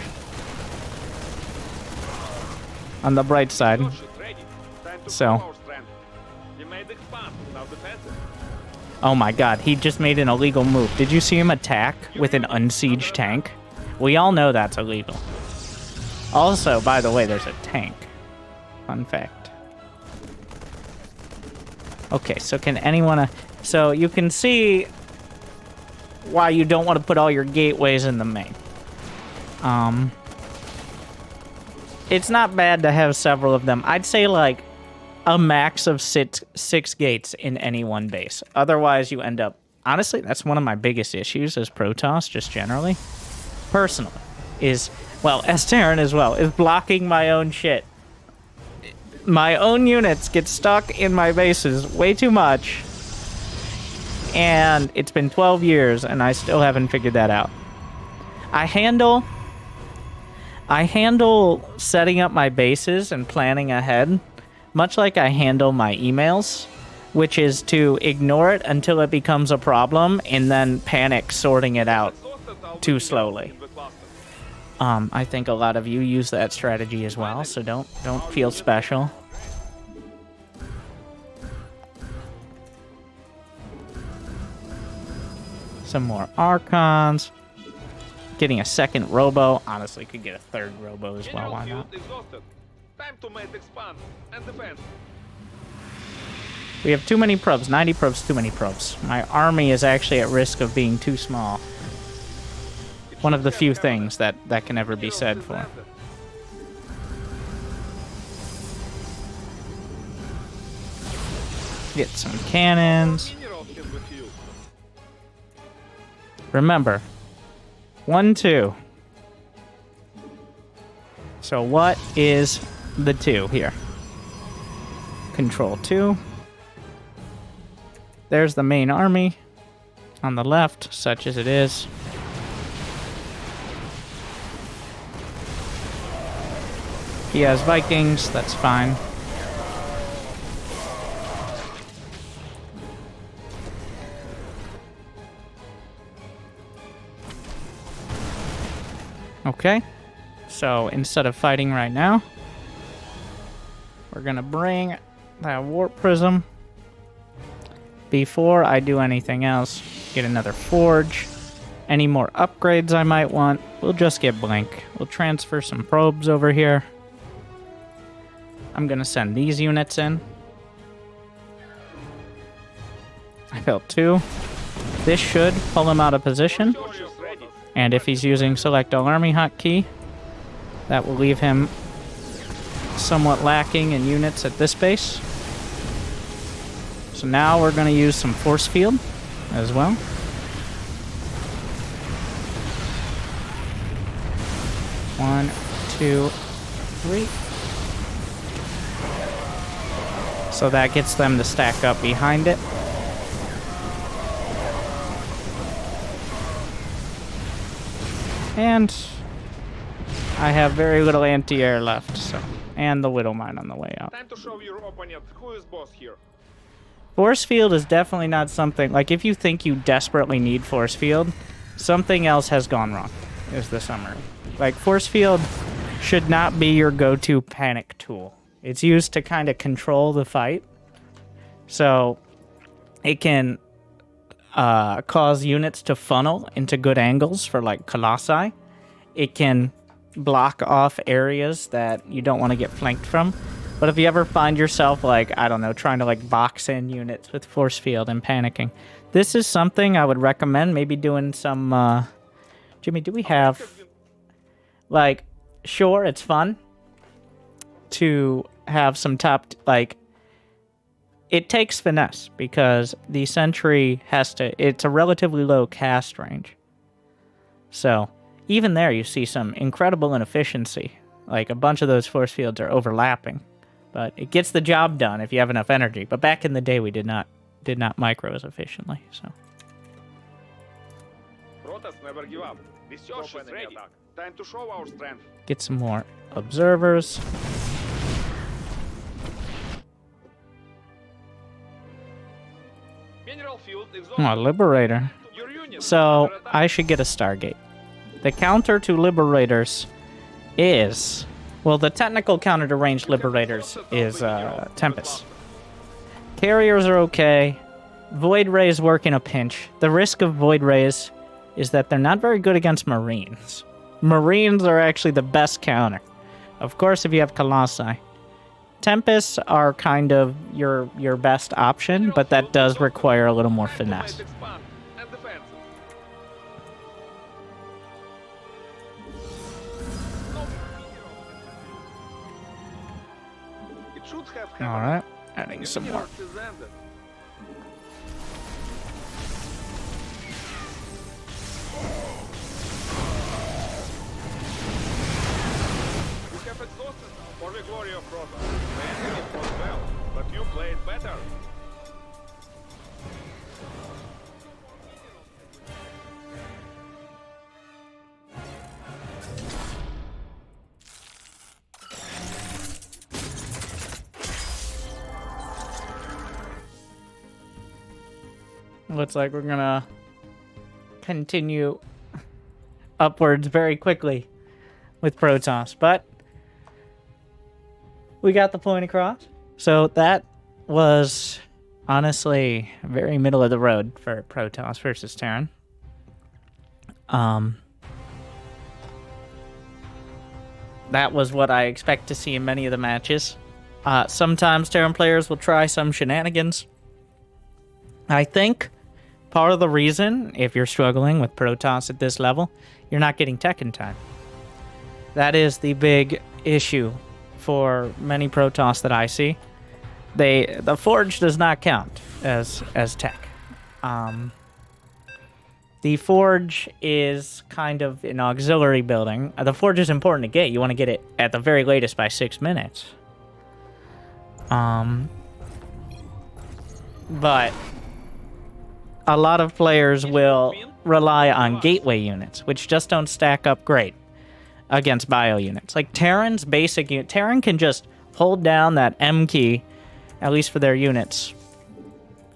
On the bright side. Ship ready. Time to So. pull our strength. You made expand. Now defensive. Oh my god, he just made an illegal move. Did you see him attack with an unsieged tank? We all know that's illegal. Also, by the way, there's a tank. Fun fact. Okay, so can anyone... So you can see why you don't want to put all your gateways in the main. It's not bad to have several of them. I'd say like a max of six gates in any one base. Otherwise, you end up... Honestly, that's one of my biggest issues as Protoss, just generally. Personally, is... Well, as Terran as well, is blocking my own shit. My own units get stuck in my bases way too much. And it's been 12 years, and I still haven't figured that out. I handle setting up my bases and planning ahead, much like I handle my emails, which is to ignore it until it becomes a problem, and then panic sorting it out too slowly. I think a lot of you use that strategy as well, so don't feel special. Some more Archons. Getting a second Robo. Honestly, could get a third Robo as well. Why not? Time to make expand and defend. We have too many probes. 90 probes, too many probes. My army is actually at risk of being too small. One of the few things that can ever be said for. Get some cannons. Remember, 1, 2. So what is the 2 here? Control 2. There's the main army on the left, such as it is. He has Vikings, that's fine. Okay, so instead of fighting right now, we're gonna bring that warp prism. Before I do anything else, get another forge. Any more upgrades I might want, we'll just get blink. We'll transfer some probes over here. I'm gonna send these units in. I built 2. This should pull him out of position. And if he's using Select All Army hotkey, that will leave him somewhat lacking in units at this base. So now we're going to use some Force Field as well. One, 2, 3. So that gets them to stack up behind it. And I have very little anti-air left, so, and the Widow Mine on the way out. Time to show your opponent who is boss here. Force Field is definitely not something, like if you think you desperately need Force Field, something else has gone wrong, is the summary. Like, force field should not be your go-to panic tool. It's used to kind of control the fight. So it can cause units to funnel into good angles for, like, Colossi. It can block off areas that you don't want to get flanked from. But if you ever find yourself, like, I don't know, trying to, like, box in units with force field and panicking, this is something I would recommend maybe doing some, Jimmy, do we have, like, sure, it's fun to have some top, like, it takes finesse because the sentry has to, it's a relatively low cast range. So even there you see some incredible inefficiency. Like, a bunch of those force fields are overlapping. But it gets the job done if you have enough energy. But back in the day, we did not micro as efficiently. So Protoss never give up. This charge is ready. Time to show our strength. get some more observers. Mineral field is Oh, Liberator. Your units So under attack. I should get a Stargate. The counter to Liberators is... Well, the technical counter to ranged Liberators is Tempest. Carriers are okay. Void Rays work in a pinch. The risk of Void Rays is that they're not very good against Marines. Marines are actually the best counter. Of course, if you have Colossi. Tempests are kind of your best option, but that does require a little more finesse. Expand and defense. It should have happened. Alright, adding some more. Is ended. You have exhausted for the glory of Protoss. The enemy fought well, but you played better. Looks like we're gonna continue upwards very quickly with Protoss, but we got the point across. So that was honestly very middle of the road for Protoss versus Terran. That was what I expect to see in many of the matches. Sometimes Terran players will try some shenanigans. I think part of the reason, if you're struggling with Protoss at this level, you're not getting tech in time. That is the big issue for many Protoss that I see. The Forge does not count as tech. The Forge is kind of an auxiliary building. The Forge is important to get. You want to get it at the very latest by 6 minutes. But a lot of players will rely on gateway units, which just don't stack up great against bio units. Like Terran's basic unit, Terran can just hold down that M key, at least for their units,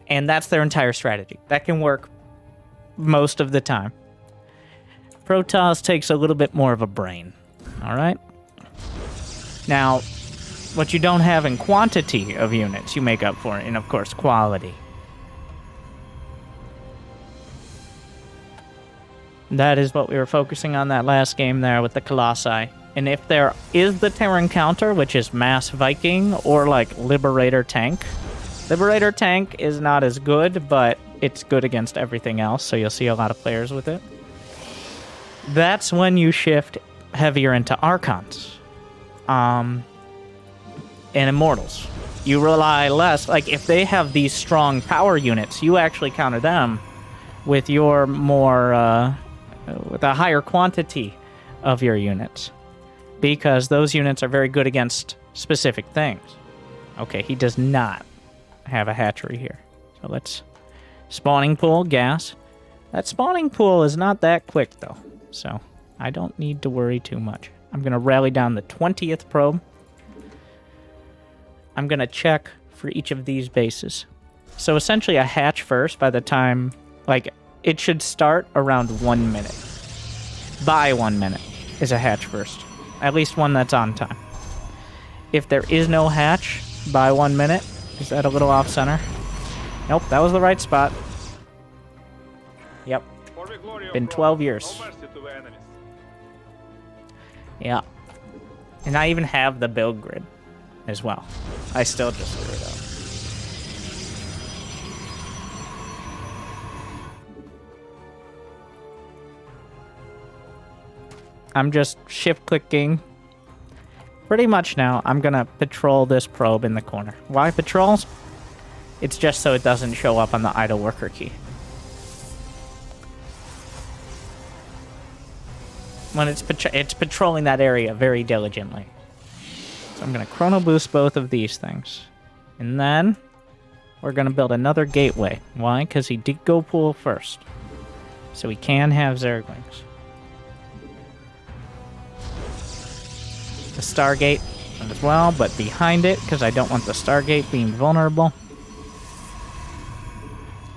and that's their entire strategy. That can work most of the time. Protoss takes a little bit more of a brain. All right. Now, what you don't have in quantity of units, you make up for in, of course, quality. That is what we were focusing on that last game there with the Colossi. And if there is the Terran counter, which is Mass Viking or like Liberator Tank. Liberator Tank is not as good, but it's good against everything else, so you'll see a lot of players with it. That's when you shift heavier into Archons. And Immortals. You rely less, like if they have these strong power units, you actually counter them with your more, with a higher quantity of your units. Because those units are very good against specific things. Okay, he does not have a hatchery here. So let's... Spawning pool, gas. That spawning pool is not that quick, though. So I don't need to worry too much. I'm going to rally down the 20th probe. I'm going to check for each of these bases. So essentially a hatch first by the time... Like, it should start around 1 minute. By 1 minute. is a hatch first. At least one that's on time. If there is no hatch by 1 minute, is that a little off center? Nope, that was the right spot. Yep. Been 12 years. Yeah. And I even have the build grid as well. I still just threw it up. I'm just shift-clicking. Pretty much now, I'm gonna patrol this probe in the corner. Why patrols? It's just so it doesn't show up on the idle worker key. When it's patrolling that area very diligently. So I'm gonna chrono boost both of these things. And then we're gonna build another gateway. Why? Because he did go pool first. So we can have Zerglings. The Stargate as well, but behind it, because I don't want the Stargate being vulnerable.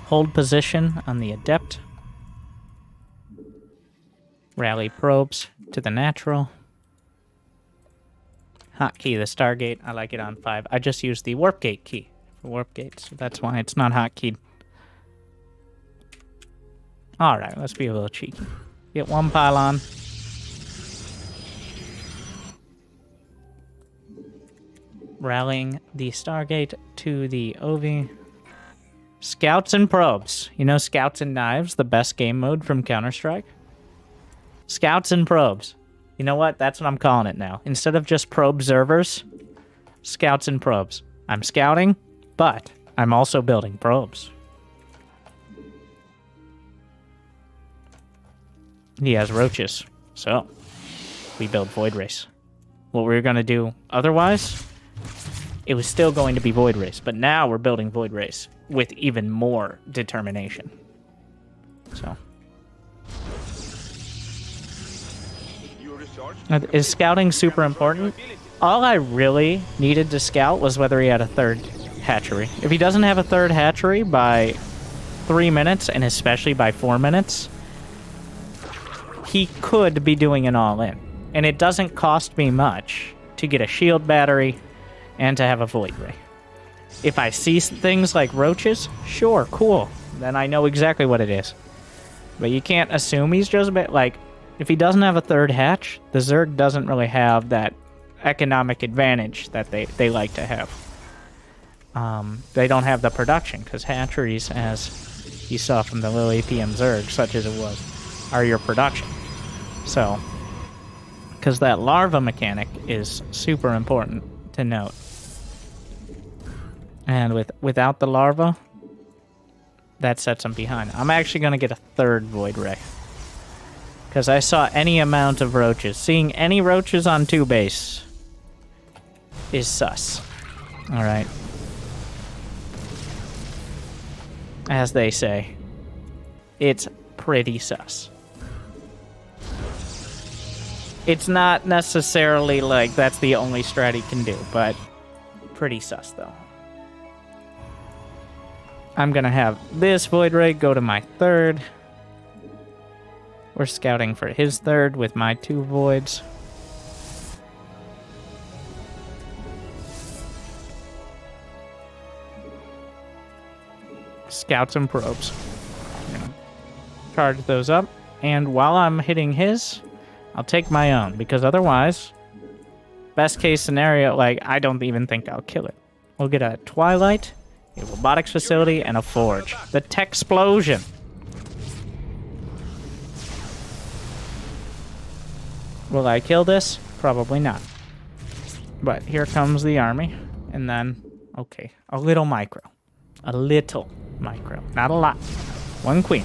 Hold position on the Adept. Rally probes to the natural. Hotkey the Stargate. I like it on 5. I just used the Warp Gate key for Warp Gate, so that's why it's not hotkeyed. Alright, let's be a little cheeky. Get one pylon. Rallying the Stargate to the OV. Scouts and probes. You know Scouts and Knives, the best game mode from Counter-Strike? Scouts and probes. You know what? That's what I'm calling it now. Instead of just probe observers, Scouts and probes. I'm scouting, but I'm also building probes. He has roaches, so we build Void Race. What we were going to do otherwise, it was still going to be Void Race, but now we're building Void Race with even more determination. So. Is scouting super important? All I really needed to scout was whether he had a third hatchery. If he doesn't have a third hatchery by 3 minutes, and especially by 4 minutes, he could be doing an all-in. And it doesn't cost me much to get a shield battery and to have a Void Ray. If I see things like roaches, sure, cool. Then I know exactly what it is. But you can't assume he's just a bit like... If he doesn't have a third hatch, the Zerg doesn't really have that economic advantage that they like to have. They don't have the production, because hatcheries, as you saw from the low APM Zerg, such as it was, are your production. So, because that larva mechanic is super important to note. And without the larva, that sets them behind. I'm actually going to get a third Void Ray. Because I saw any amount of roaches. Seeing any roaches on 2 base is sus. Alright. As they say. It's pretty sus. It's not necessarily like that's the only strat he can do, but pretty sus though. I'm gonna have this Void Ray go to my third. We're scouting for his third with my 2 voids. Scouts and probes. I'm gonna charge those up. And while I'm hitting his, I'll take my own. Because otherwise, best case scenario, like, I don't even think I'll kill it. We'll get a Twilight, a robotics facility, and a forge. The Techsplosion. Will I kill this? Probably not. But here comes the army. And then, okay, a little micro. A little micro. Not a lot. 1 queen.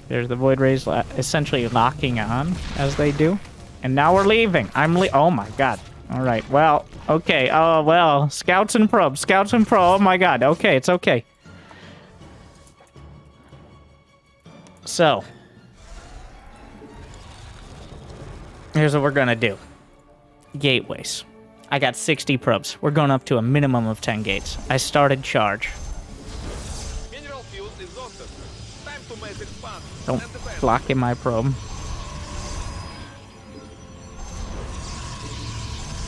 There's the Void Rays essentially locking on as they do. And now we're leaving. Oh my god. Alright, well, okay. Oh, well, scouts and probes. Scouts and probes. Oh my god. Okay, it's okay. So. Here's what we're gonna do. Gateways. I got 60 probes. We're going up to a minimum of 10 gates. I started charge. Don't block in my probe.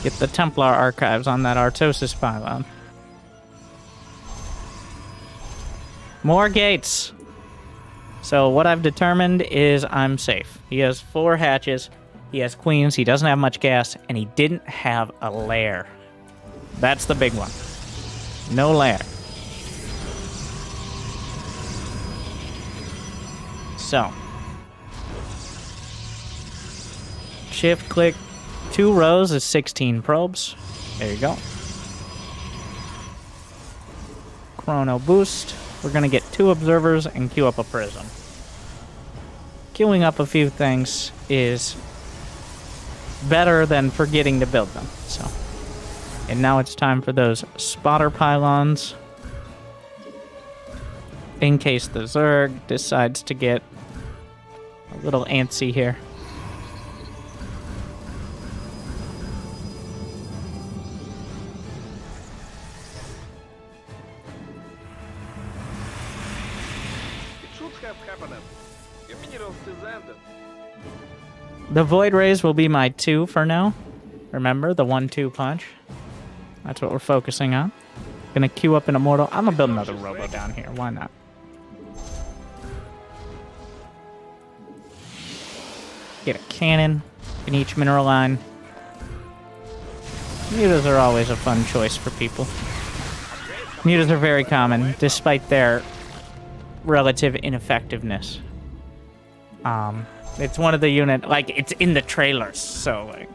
Get the Templar archives on that Artosis pylon. More gates. So what I've determined is I'm safe. He has 4 hatches. He has queens. He doesn't have much gas. And he didn't have a lair. That's the big one. No lair. So. Shift click. 2 rows is 16 probes. There you go. Chrono boost. We're going to get 2 observers and queue up a prism. Queuing up a few things is better than forgetting to build them. So, and now it's time for those spotter pylons. In case the Zerg decides to get a little antsy here. The Void Rays will be my 2 for now. Remember, the 1-2 punch. That's what we're focusing on. Gonna queue up an Immortal. I'm gonna build another Robo down here. Why not? Get a cannon in each mineral line. Mutas are always a fun choice for people. Mutas are very common, despite their relative ineffectiveness. It's one of the unit, like, it's in the trailers, so, like...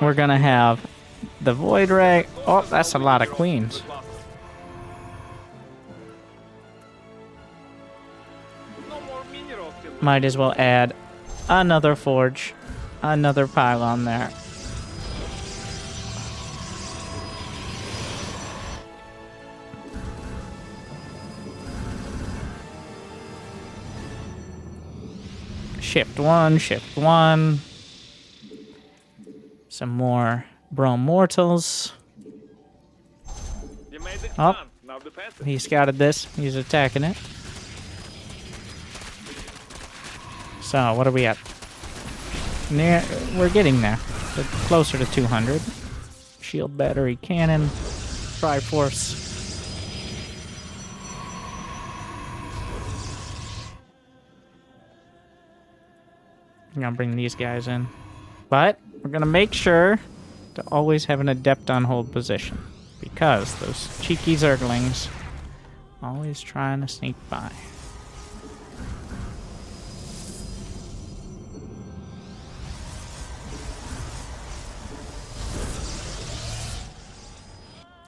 We're gonna have the Void Ray. Oh, that's a lot of queens. Might as well add another forge, another pylon there. Shift 1, shift 1. Some more Bro Mortals. Oh, he scouted this. He's attacking it. So, what are we at? We're getting there. We're closer to 200. Shield battery cannon. Triforce. I'm gonna bring these guys in. But we're gonna make sure to always have an Adept on hold position. Because those cheeky Zerglings always trying to sneak by.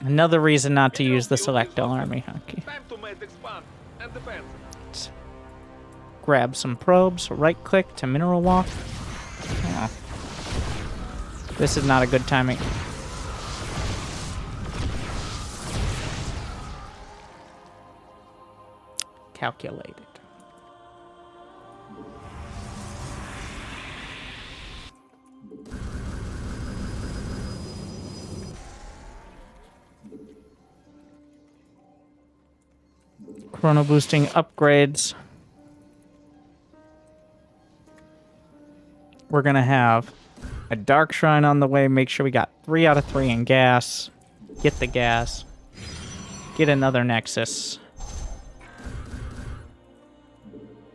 Another reason not to use the Select All Army Hockey. Let's grab some probes, right click to mineral walk. Oh. This is not a good timing. Calculated. Chrono boosting upgrades. We're gonna have a Dark Shrine on the way. Make sure we got 3 out of 3 in gas. Get the gas. Get another Nexus.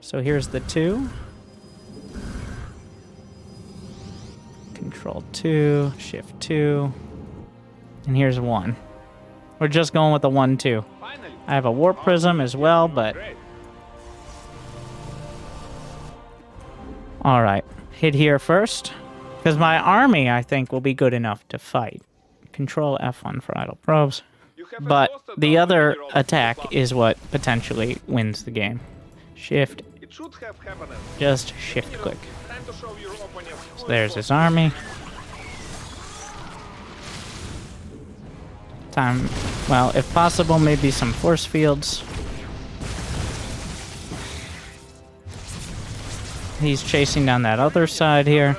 So here's the 2. Control 2, Shift 2. And here's 1. We're just going with the 1-2. I have a Warp Prism as well, but... Alright. Hit here first. Because my army, I think, will be good enough to fight. Control F1 for idle probes. But the other attack is what potentially wins the game. Shift. Just shift click. So there's his army. Time, well, if possible, maybe some force fields. He's chasing down that other side here.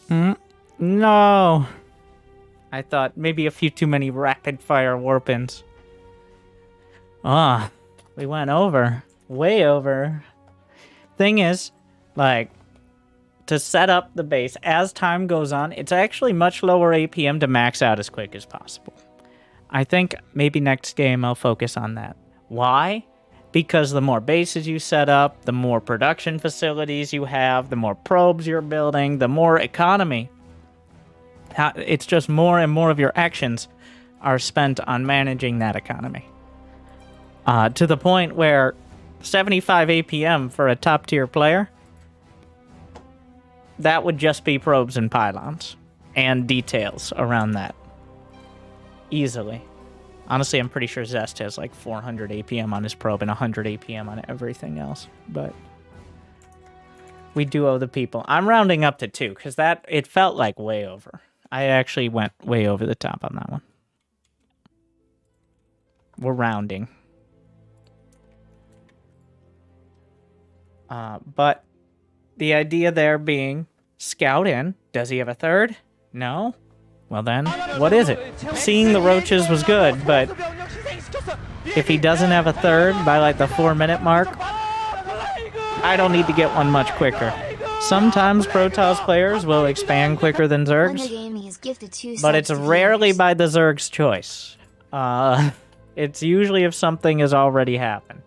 No. I thought maybe a few too many rapid-fire warp-ins. Ah, we went over. Way over. Thing is, like, to set up the base as time goes on, it's actually much lower APM to max out as quick as possible. I think maybe next game I'll focus on that. Why? Because the more bases you set up, the more production facilities you have, the more probes you're building, the more economy. It's just more and more of your actions are spent on managing that economy. To the point where 75 APM for a top-tier player, that would just be probes and pylons and details around that. Easily. Honestly, I'm pretty sure Zest has like 400 APM on his probe and 100 APM on everything else, but we do owe the people. I'm rounding up to 2 because it felt like way over. I actually went way over the top on that one. We're rounding. But the idea there being scout in. Does he have a third? No? Well then, what is it? Seeing the roaches was good, but if he doesn't have a third by like the 4-minute mark, I don't need to get one much quicker. Sometimes Protoss players will expand quicker than Zergs, but it's rarely by the Zerg's choice. It's usually if something has already happened.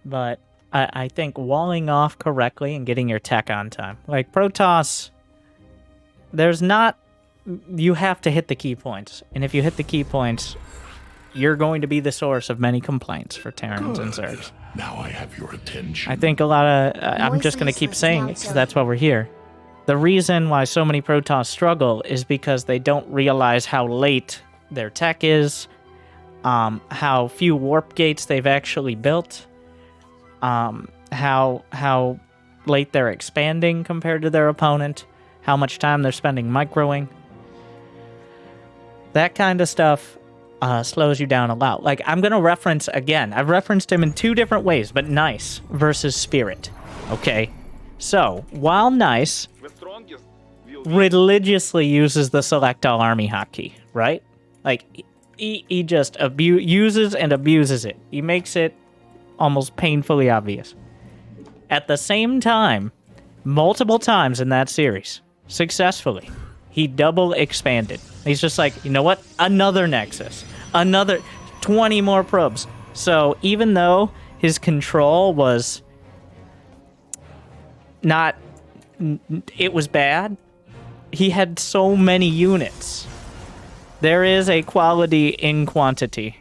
But I think walling off correctly and getting your tech on time. Like Protoss, there's not... You have to hit the key points. And if you hit the key points, you're going to be the source of many complaints for Terrans and Zergs. Now I have your attention. I think a lot of... I'm just going to keep saying it because that's why we're here. The reason why so many Protoss struggle is because they don't realize how late their tech is, how few warp gates they've actually built, how late they're expanding compared to their opponent, how much time they're spending microing. That kind of stuff slows you down a lot. Like, I'm going to reference again. I've referenced him in 2 different ways, but Nice versus Spirit. Okay? So, while Nice religiously uses the Select All Army hotkey, right? Like, he just uses and abuses it. He makes it almost painfully obvious. At the same time, multiple times in that series, successfully, he double expanded. He's just like, you know what? Another Nexus. Another 20 more probes. So even though his control was not... It was bad, he had so many units. There is a quality in quantity.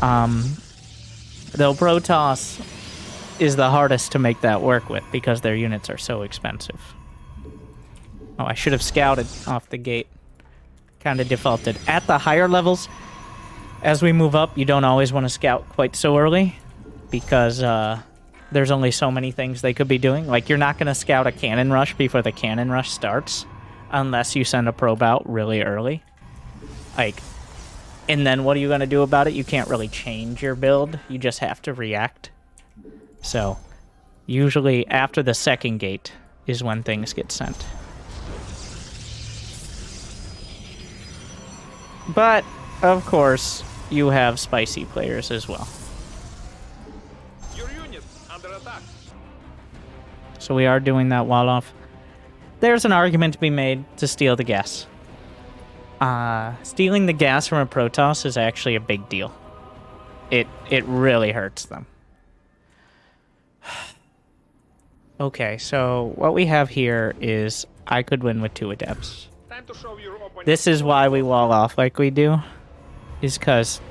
Though Protoss is the hardest to make that work with because their units are so expensive. Oh, I should have scouted off the gate. Kind of defaulted. At the higher levels, as we move up, you don't always want to scout quite so early because there's only so many things they could be doing. Like, you're not going to scout a cannon rush before the cannon rush starts unless you send a probe out really early. Like, and then what are you going to do about it? You can't really change your build. You just have to react. So, usually after the second gate is when things get sent. But, of course, you have spicy players as well. Your unit under attack. So we are doing that wall off. There's an argument to be made to steal the gas. Stealing the gas from a Protoss is actually a big deal. It really hurts them. Okay, so what we have here is I could win with 2 Adepts. Time to show your opponent. This is why we wall off like we do. Is because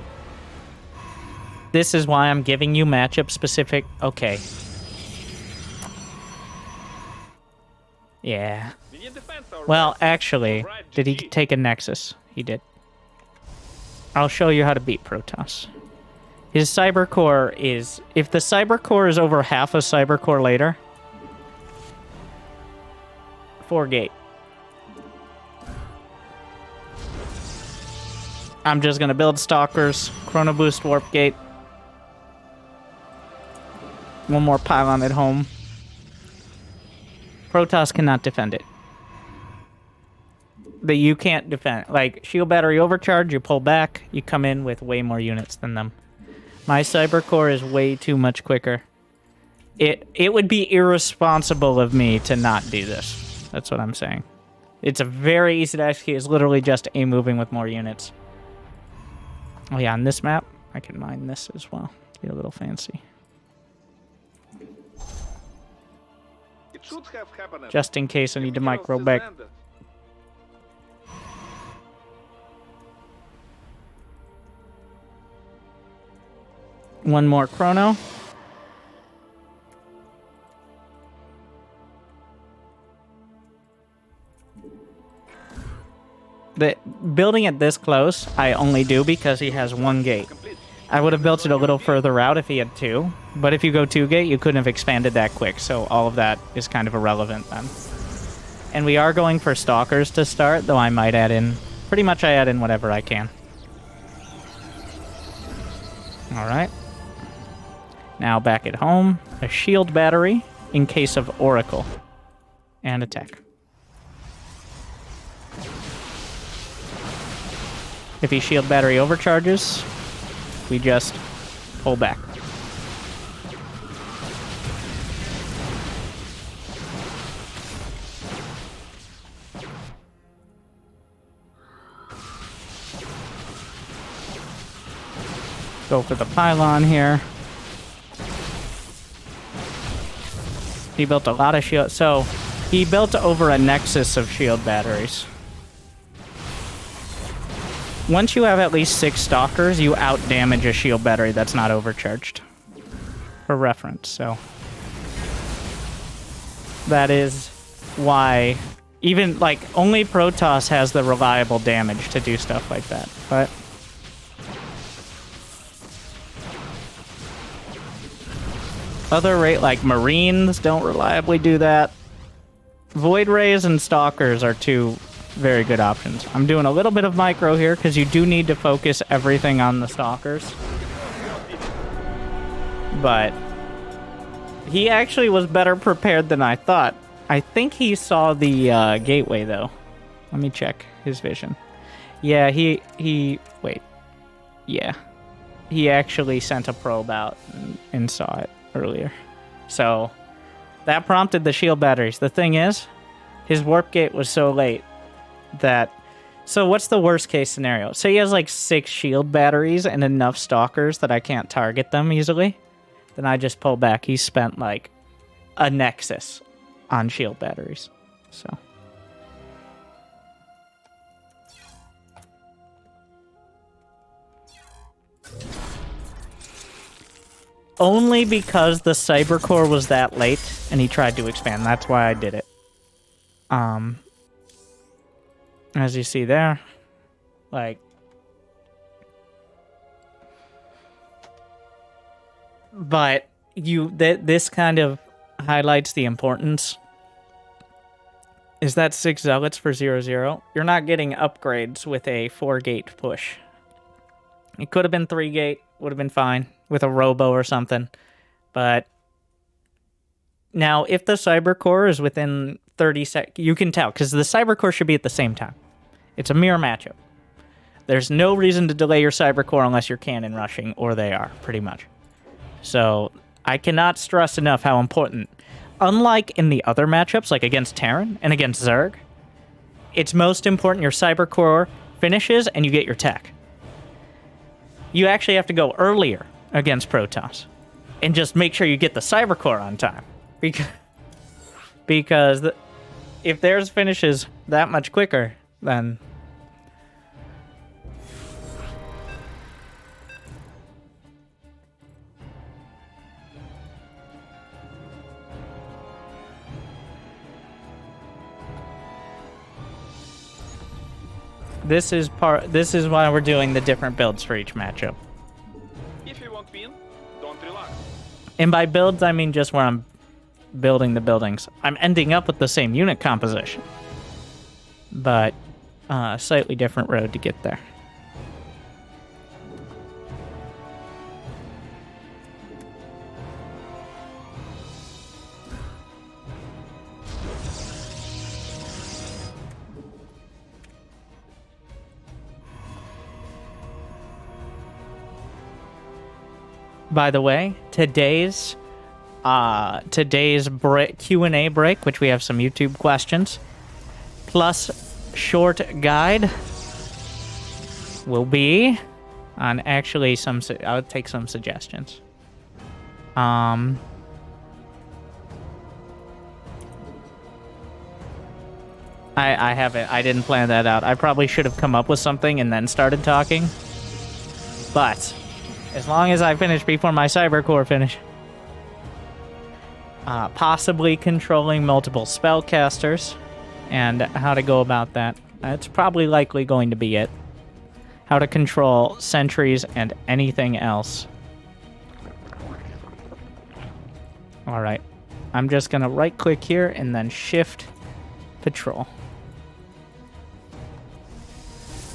this is why I'm giving you matchup specific. Okay. Yeah. We need defense, our Well, right. actually, Right, did he GG. take a Nexus? He did. I'll show you how to beat Protoss. His Cyber Core is... If the Cyber Core is over half a Cyber Core later... 4 gate. I'm just gonna build Stalkers, Chrono Boost Warp Gate. One more pylon at home. Protoss cannot defend it. But you can't defend it. Like, shield battery overcharge, you pull back, you come in with way more units than them. My Cyber Core is way too much quicker. It would be irresponsible of me to not do this. That's what I'm saying. It's a very easy to execute. It's literally just a moving with more units. Oh yeah, on this map, I can mine this as well. Get a little fancy. It should have happened. Just in case I need to micro Heroes back. descended. One more chrono. The building it this close, I only do because he has one gate. I would have built it a little further out if he had two, but if you go 2 gate, you couldn't have expanded that quick, so all of that is kind of irrelevant then. And we are going for Stalkers to start, though I might add in... Pretty much I add in whatever I can. Alright. Now back at home, a shield battery in case of Oracle. And attack. If he shield battery overcharges, we just pull back. Go for the pylon here. He built a lot of shield. So he built over a nexus of shield batteries. Once you have at least 6 Stalkers, you out-damage a shield battery that's not overcharged. For reference, so... That is why... Even, like, only Protoss has the reliable damage to do stuff like that, but... Other rate, like Marines, don't reliably do that. Void Rays and Stalkers are two very good options. I'm doing a little bit of micro here because you do need to focus everything on the Stalkers. But he actually was better prepared than I thought. I think he saw the gateway though. Let me check his vision. Yeah, wait. Yeah. He actually sent a probe out and saw it earlier. So that prompted the shield batteries. The thing is, his warp gate was so late that... So what's the worst case scenario? Say he has like 6 shield batteries and enough Stalkers that I can't target them easily. Then I just pull back. He spent like a nexus on shield batteries. So... Only because the Cyber Core was that late and he tried to expand. That's why I did it. As you see there, like... But this kind of highlights the importance. Is that 6 Zealots for 0-0? You're not getting upgrades with a 4-gate push. It could have been 3-gate, would have been fine. With a robo or something. But now, if the Cyber Core is within 30 seconds, you can tell, because the Cyber Core should be at the same time. It's a mirror matchup. There's no reason to delay your Cyber Core unless you're cannon rushing, or they are, pretty much. So, I cannot stress enough how important. Unlike in the other matchups, like against Terran and against Zerg, it's most important your Cyber Core finishes and you get your tech. You actually have to go earlier against Protoss and just make sure you get the Cyber Core on time, because if theirs finishes that much quicker, then this is why we're doing the different builds for each matchup. If you want win, don't relax. And by builds, I mean just where I'm building the buildings. I'm ending up with the same unit composition, but a slightly different road to get there. By the way, today's Q&A break, which we have some YouTube questions, plus short guide, will be on actually some. I'll take some suggestions. I haven't. I didn't plan that out. I probably should have come up with something and then started talking. But as long as I finish before my Cybercore finish. Possibly controlling multiple spellcasters and how to go about that. That's probably likely going to be it. How to control sentries and anything else. Alright. I'm just going to right click here and then shift patrol.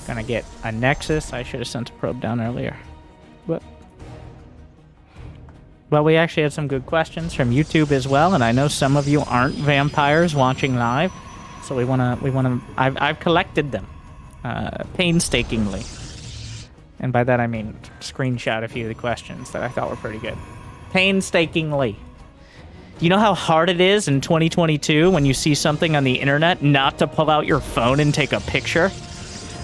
Gonna get a Nexus. I should have sent a probe down earlier. But we actually had some good questions from YouTube as well, and I know some of you aren't vampires watching live, so we wanna. I've collected them painstakingly, and by that I mean screenshot a few of the questions that I thought were pretty good. Painstakingly. Do you know how hard it is in 2022 when you see something on the internet not to pull out your phone and take a picture?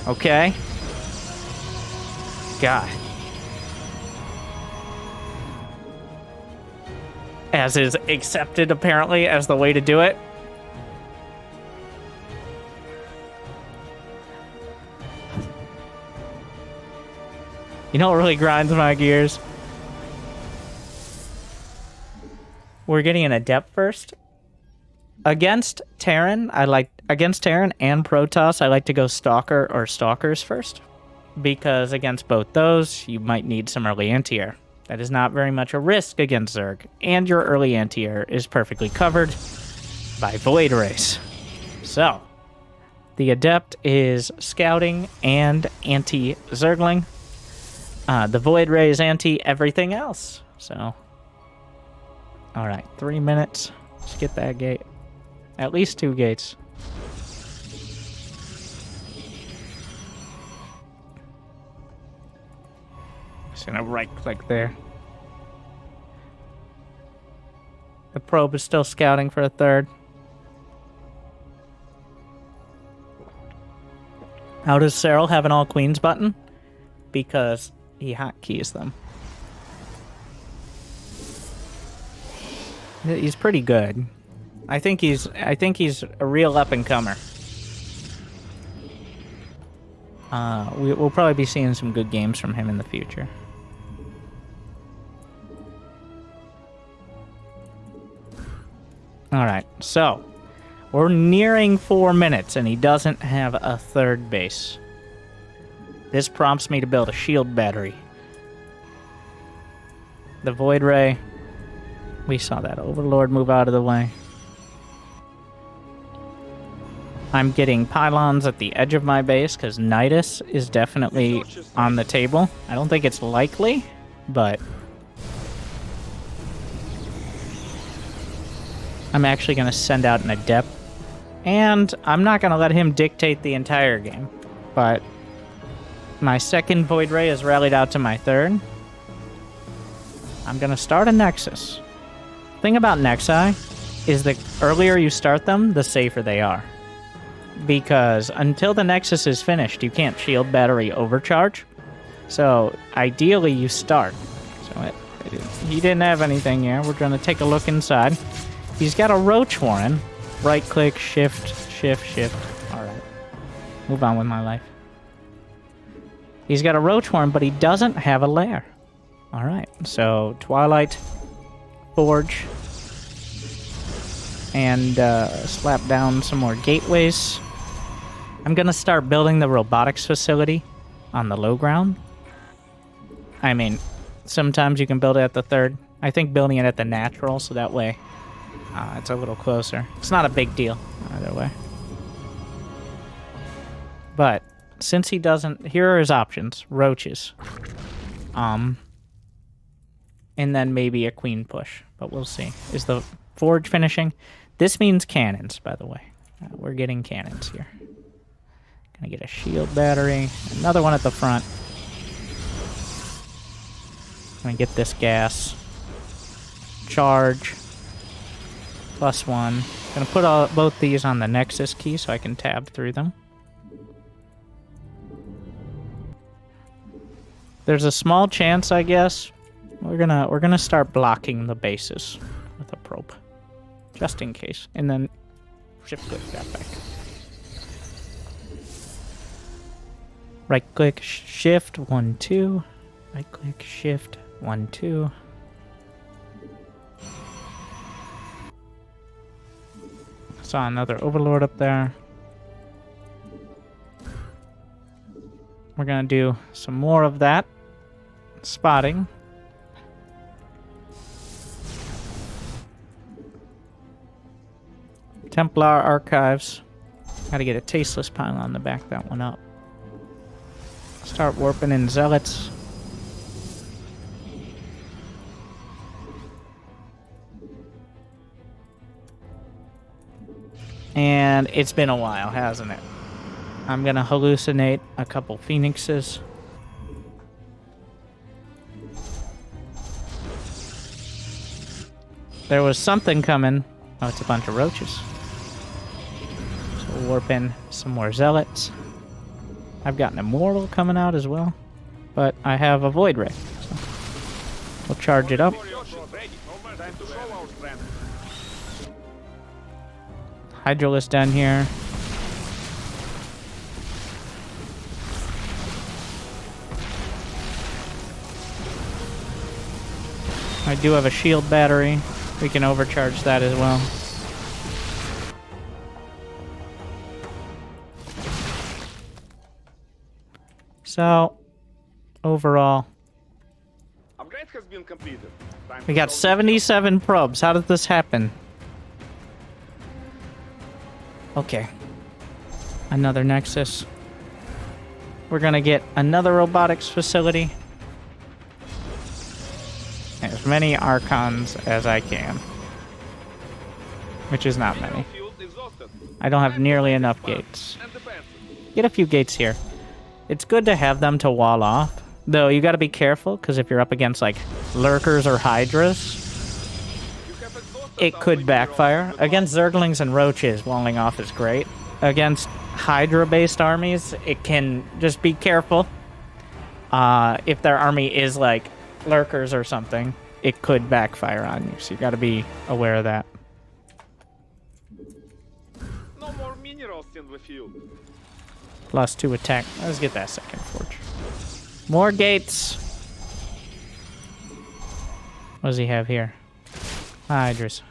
Okay? God. As is accepted, apparently, as the way to do it. You know what really grinds my gears? We're getting an Adept first. Against Terran, against Terran and Protoss, I like to go Stalker or Stalkers first. Because against both those, you might need some early anti-air. That is not very much a risk against Zerg, and your early anti-air is perfectly covered by Void Rays. So, the Adept is scouting and anti-Zergling. The Void Ray is anti-everything else. So, alright, 3 minutes. Let's get that gate. At least 2 gates. Just gonna right-click there. The probe is still scouting for a third. How does Serral have an all queens button? Because he hotkeys them. He's pretty good. I think he's a real up-and-comer. We'll probably be seeing some good games from him in the future. Alright, so we're nearing 4 minutes and he doesn't have a third base. This prompts me to build a shield battery. The Void Ray. We saw that Overlord move out of the way. I'm getting pylons at the edge of my base because Nidus is definitely on the table. I don't think it's likely, but I'm actually going to send out an Adept. And I'm not going to let him dictate the entire game. But my second Void Ray has rallied out to my third. I'm going to start a Nexus. Thing about Nexi is the earlier you start them, the safer they are. Because until the Nexus is finished, you can't shield battery overcharge. So ideally you start. So he didn't have anything here. We're going to take a look inside. He's got a Roach Warren. Right click, shift, shift, shift. Alright. Move on with my life. He's got a Roach Warren, but he doesn't have a lair. Alright, so Twilight, Forge, and slap down some more gateways. I'm going to start building the robotics facility on the low ground. I mean, sometimes you can build it at the third. I think building it at the natural, so that way it's a little closer. It's not a big deal, either way. But, since he doesn't... Here are his options. Roaches. And then maybe a queen push. But we'll see. Is the forge finishing? This means cannons, by the way. We're getting cannons here. Gonna get a shield battery. Another one at the front. Gonna get this gas. Charge. +1. Gonna put both these on the Nexus key so I can tab through them. There's a small chance, I guess. We're gonna start blocking the bases with a probe, just in case, and then shift click that back. Right click, shift 1, 2. Right click, shift 1, 2. Saw another overlord up there. We're gonna do some more of that spotting. Templar Archives. Gotta get a tasteless pylon to back that one up. Start warping in zealots. And it's been a while, hasn't it? I'm gonna hallucinate a couple phoenixes. There was something coming. Oh, it's a bunch of roaches. So we'll warp in some more zealots. I've got an immortal coming out as well, but I have a void ray. So we'll charge it up. Hydralisk down here. I do have a shield battery. We can overcharge that as well. So, overall, Upgrade has been completed. Time we to got go. 77 probes. How did this happen? Okay. Another Nexus. We're gonna get another robotics facility. As many Archons as I can. Which is not many. Fuel exhausted. I don't have nearly enough gates. And defensive. Get a few gates here. It's good to have them to wall off. Though you gotta be careful, because if you're up against like lurkers or hydras, You have exhausted it our could leader backfire. of the Against Zerglings and Roaches, walling off is great. Against Hydra-based armies, it can just be careful. If their army is like lurkers or something, it could backfire on you. So you got to be aware of that. No more minerals in the field. +2 attack. Let's get that second forge. More gates. What does he have here? Hydras.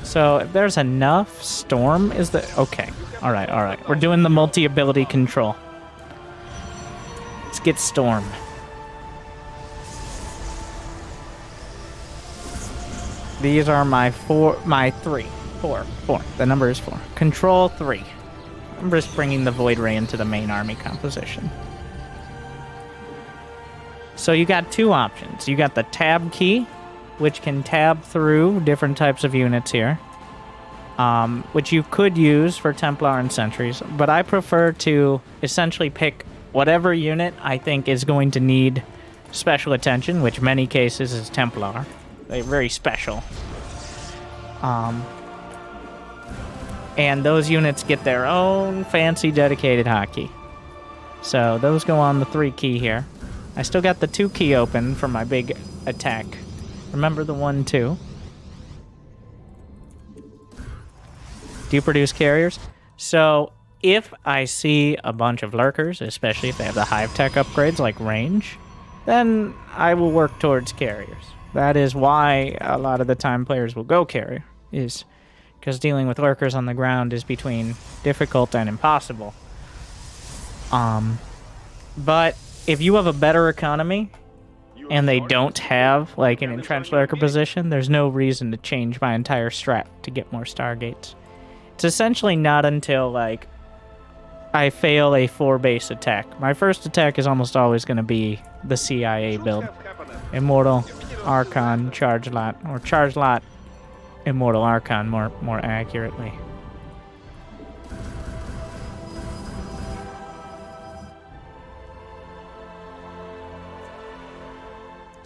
So if there's enough, Storm is the... Okay. All right. We're doing the multi-ability control. Let's get Storm. These are my four. The number is 4. Control 3. I'm just bringing the Void Ray into the main army composition. So you got two options. You got the tab key, which can tab through different types of units here, which you could use for Templar and Sentries, but I prefer to essentially pick whatever unit I think is going to need special attention, which many cases is Templar. They're very special. And those units get their own fancy dedicated hotkey. So those go on the 3 key here. I still got the 2 key open for my big attack. Remember the 1, 2. Do you produce carriers? So if I see a bunch of lurkers, especially if they have the hive tech upgrades like range, then I will work towards carriers. That is why a lot of the time players will go carrier, is because dealing with lurkers on the ground is between difficult and impossible. But if you have a better economy and they don't have like an entrenched lurker position, there's no reason to change my entire strat to get more Stargates. It's essentially not until like I fail a 4-base attack. My first attack is almost always going to be the CIA build. Immortal, Archon, Charge Lot, or Charge Lot, Immortal Archon more accurately.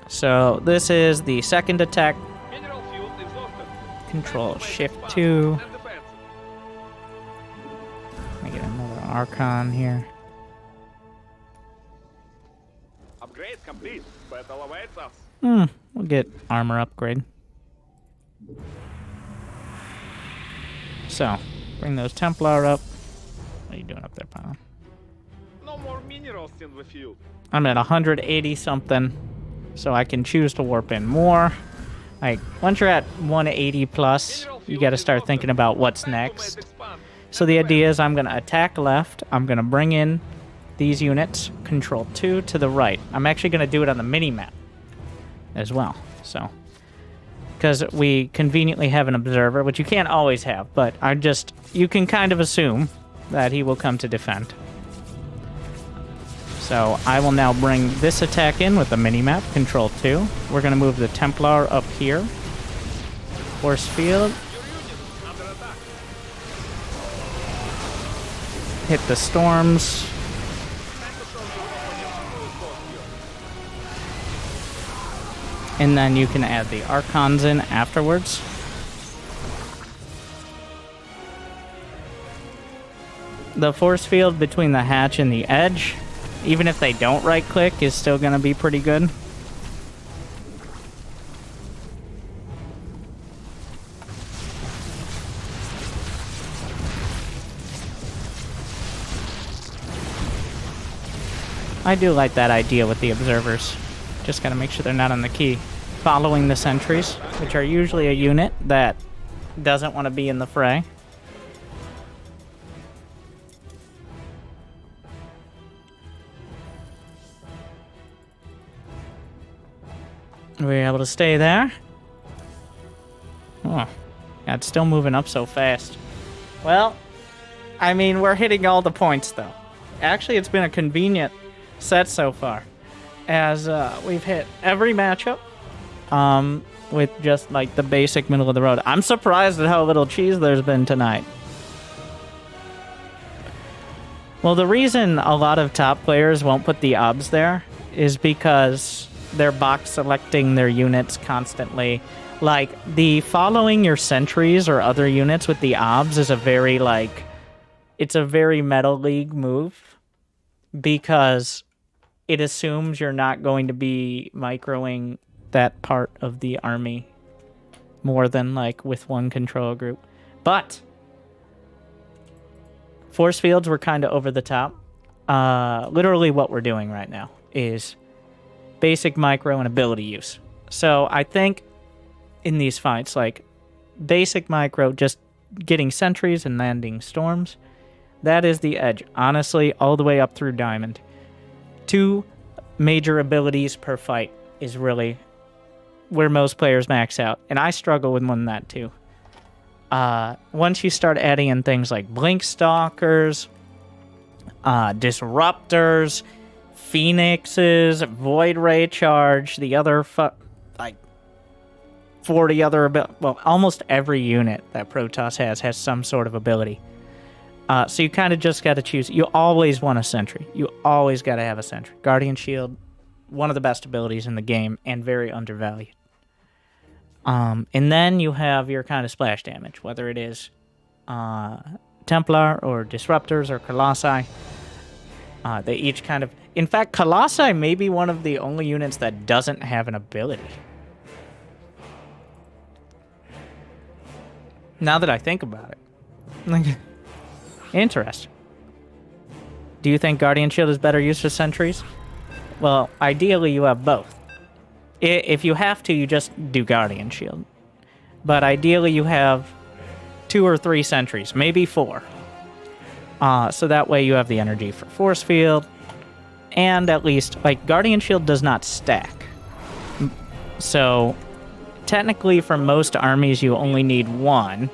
So this is the second attack. Mineral field exhausted. Control Shift 2. And defensive. Let me get another Archon here. Upgrade complete. Battle awaits us. We'll get armor upgrade. So, bring those Templar up. What are you doing up there, pal? No more minerals in the field. I'm at 180 something, so I can choose to warp in more. Like, once you're at 180 plus, you got to start thinking about what's next. So the idea is I'm going to attack left. I'm going to bring in these units, Control 2 to the right. I'm actually going to do it on the mini-map as well, so. Because we conveniently have an observer, which you can't always have, but you can kind of assume that he will come to defend. So I will now bring this attack in with the mini-map, Control 2. We're going to move the Templar up here. Force field. Hit the storms. And then you can add the Archons in afterwards. The force field between the hatch and the edge, even if they don't right-click, is still going to be pretty good. I do like that idea with the observers. Just gotta make sure they're not on the key. Following the sentries, which are usually a unit that doesn't want to be in the fray. Were we able to stay there? Oh, God, it's still moving up so fast. Well, I mean, we're hitting all the points, though. Actually, it's been a convenient set so far, as we've hit every matchup with just like the basic middle of the road. I'm surprised at how little cheese there's been tonight. Well, the reason a lot of top players won't put the obs there is because they're box selecting their units constantly. Like, the following your sentries or other units with the obs is a very, like, it's a very Meta League move, because it assumes you're not going to be microing that part of the army more than, like, with one control group. But force fields were kind of over the top. Literally what we're doing right now is basic micro and ability use. So I think in these fights, like, basic micro, just getting sentries and landing storms, that is the edge. Honestly, all the way up through Diamond. 2 major abilities per fight is really where most players max out. And I struggle with more than that, too. Once you start adding in things like Blink Stalkers, Disruptors, Phoenixes, Void Ray Charge, the other, like, 40 other, well, almost every unit that Protoss has some sort of ability. So you kind of just got to choose. You always want a sentry. You always got to have a sentry. Guardian Shield, one of the best abilities in the game, and very undervalued. And then you have your kind of splash damage, whether it is Templar or Disruptors or Colossi. They each kind of... In fact, Colossi may be one of the only units that doesn't have an ability. Now that I think about it. Interesting. Do you think Guardian Shield is better used for sentries? Well, ideally you have both. If you have to, you just do Guardian Shield. But ideally you have 2 or 3 sentries, maybe 4. So that way you have the energy for Force Field. And at least, like, Guardian Shield does not stack. So, technically for most armies you only need 1.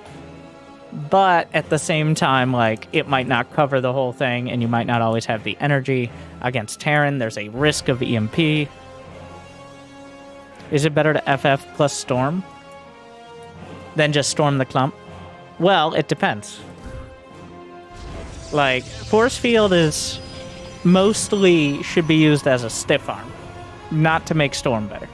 But at the same time, like, it might not cover the whole thing, and you might not always have the energy. Against Terran, there's a risk of EMP. Is it better to FF plus Storm than just Storm the Clump? Well, it depends. Like, Force Field is mostly should be used as a stiff arm, not to make Storm better.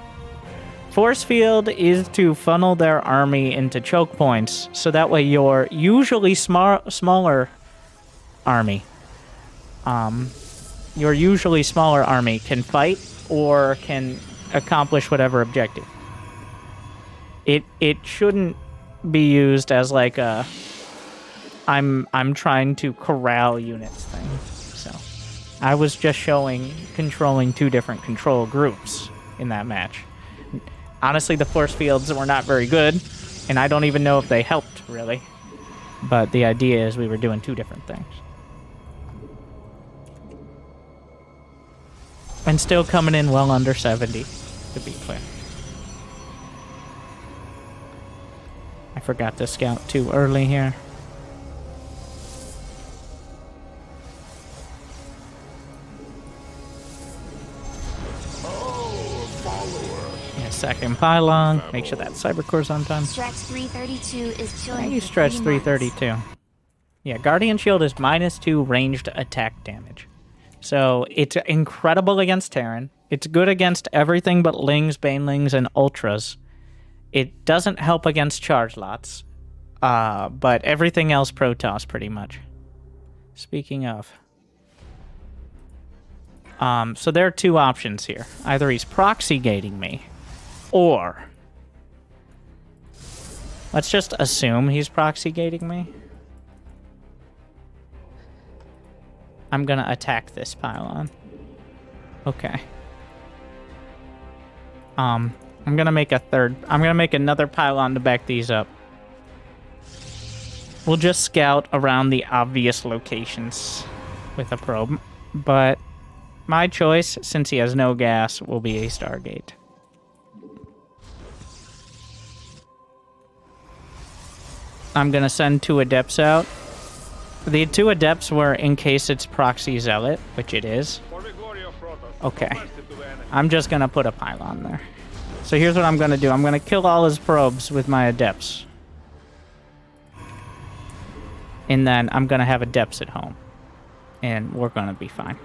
Force field is to funnel their army into choke points, so that way your usually smaller army, can fight or can accomplish whatever objective. It shouldn't be used as like a I'm trying to corral units thing. So I was just controlling 2 different control groups in that match. Honestly, the force fields were not very good, and I don't even know if they helped, really. But the idea is we were doing 2 different things. And still coming in well under 70, to be clear. I forgot to scout too early here. Second pylon. Make sure that cyber core's on time. Stretch 332 is chilling. And you stretch 332. Yeah, Guardian Shield is -2 ranged attack damage. So it's incredible against Terran. It's good against everything but Lings, Banelings, and Ultras. It doesn't help against charge lots. But everything else Protoss pretty much. Speaking of. So there are 2 options here. Either he's proxy gating me, or let's just assume he's proxy gating me. I'm gonna attack this pylon. Okay. I'm gonna make another pylon to back these up. We'll just scout around the obvious locations with a probe, but my choice, since he has no gas, will be a Stargate. I'm gonna send 2 Adepts out. The 2 Adepts were in case it's Proxy Zealot, which it is. Okay. I'm just gonna put a pylon there. So here's what I'm gonna do. I'm gonna kill all his probes with my Adepts. And then I'm gonna have Adepts at home. And we're gonna be fine.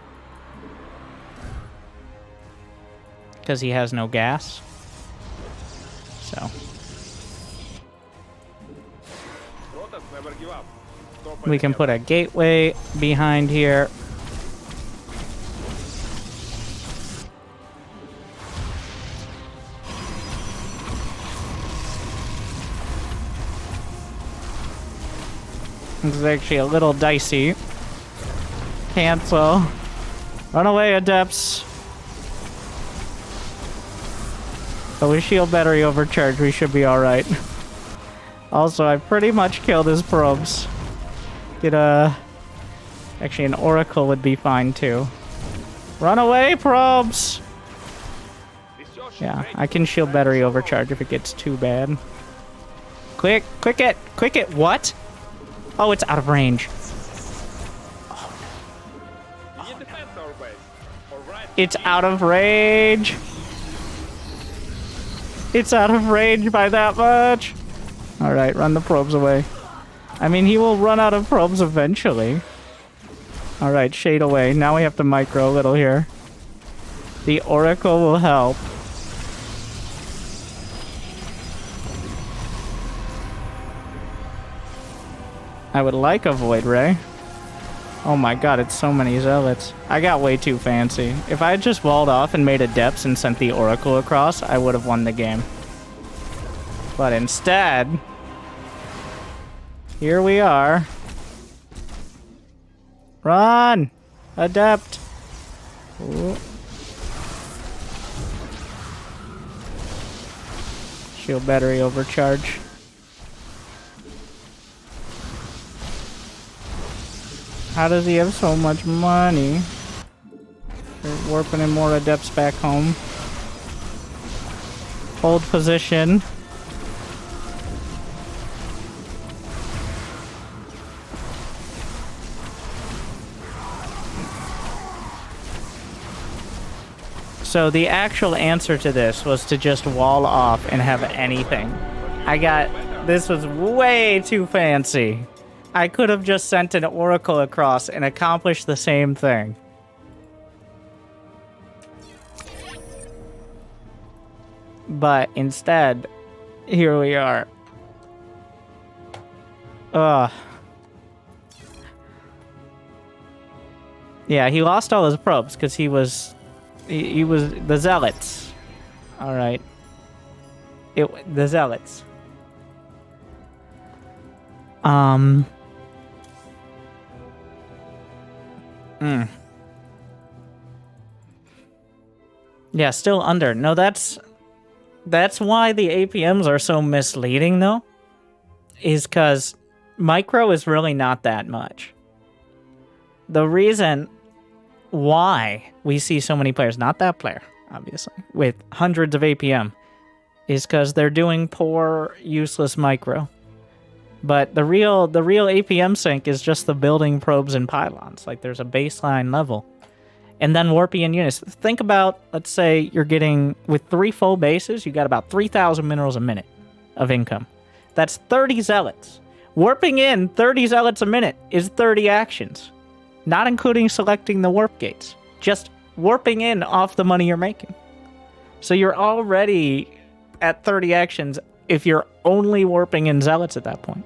Because he has no gas. So. We can put a gateway behind here. This is actually a little dicey. Cancel. Run away, Adepts. But with shield battery overcharged, we should be alright. Also, I pretty much killed his probes. Get a... Actually, an Oracle would be fine, too. Run away, probes! Yeah, I can shield battery overcharge if it gets too bad. Quick it! What? Oh, it's out of range. Oh, no. Oh, no. It's out of range! It's out of range by that much! Alright, run the probes away. I mean, he will run out of probes eventually. Alright, shade away. Now we have to micro a little here. The Oracle will help. I would like a Void Ray. Oh my god, it's so many Zealots. I got way too fancy. If I had just walled off and made Adepts and sent the Oracle across, I would have won the game. But instead... here we are. Run! Adept! Ooh. Shield battery overcharge. How does he have so much money? They're warping in more Adepts back home. Hold position. So the actual answer to this was to just wall off and have anything. This was way too fancy. I could have just sent an Oracle across and accomplished the same thing. But instead, here we are. Yeah, he lost all his probes because he was the zealots. All right. The zealots. Yeah, still under. No, that's why the APMs are so misleading, though. Is because micro is really not that much. The reason why we see so many players, not that player, obviously, with hundreds of APM, is because they're doing poor, useless micro. But the real APM sync is just the building probes and pylons. Like, there's a baseline level. And then warping in units. Think about, let's say you're getting, with 3 full bases, you got about 3,000 minerals a minute of income. That's 30 zealots. Warping in 30 zealots a minute is 30 actions. Not including selecting the warp gates. Just warping in off the money you're making. So you're already at 30 actions if you're only warping in zealots at that point.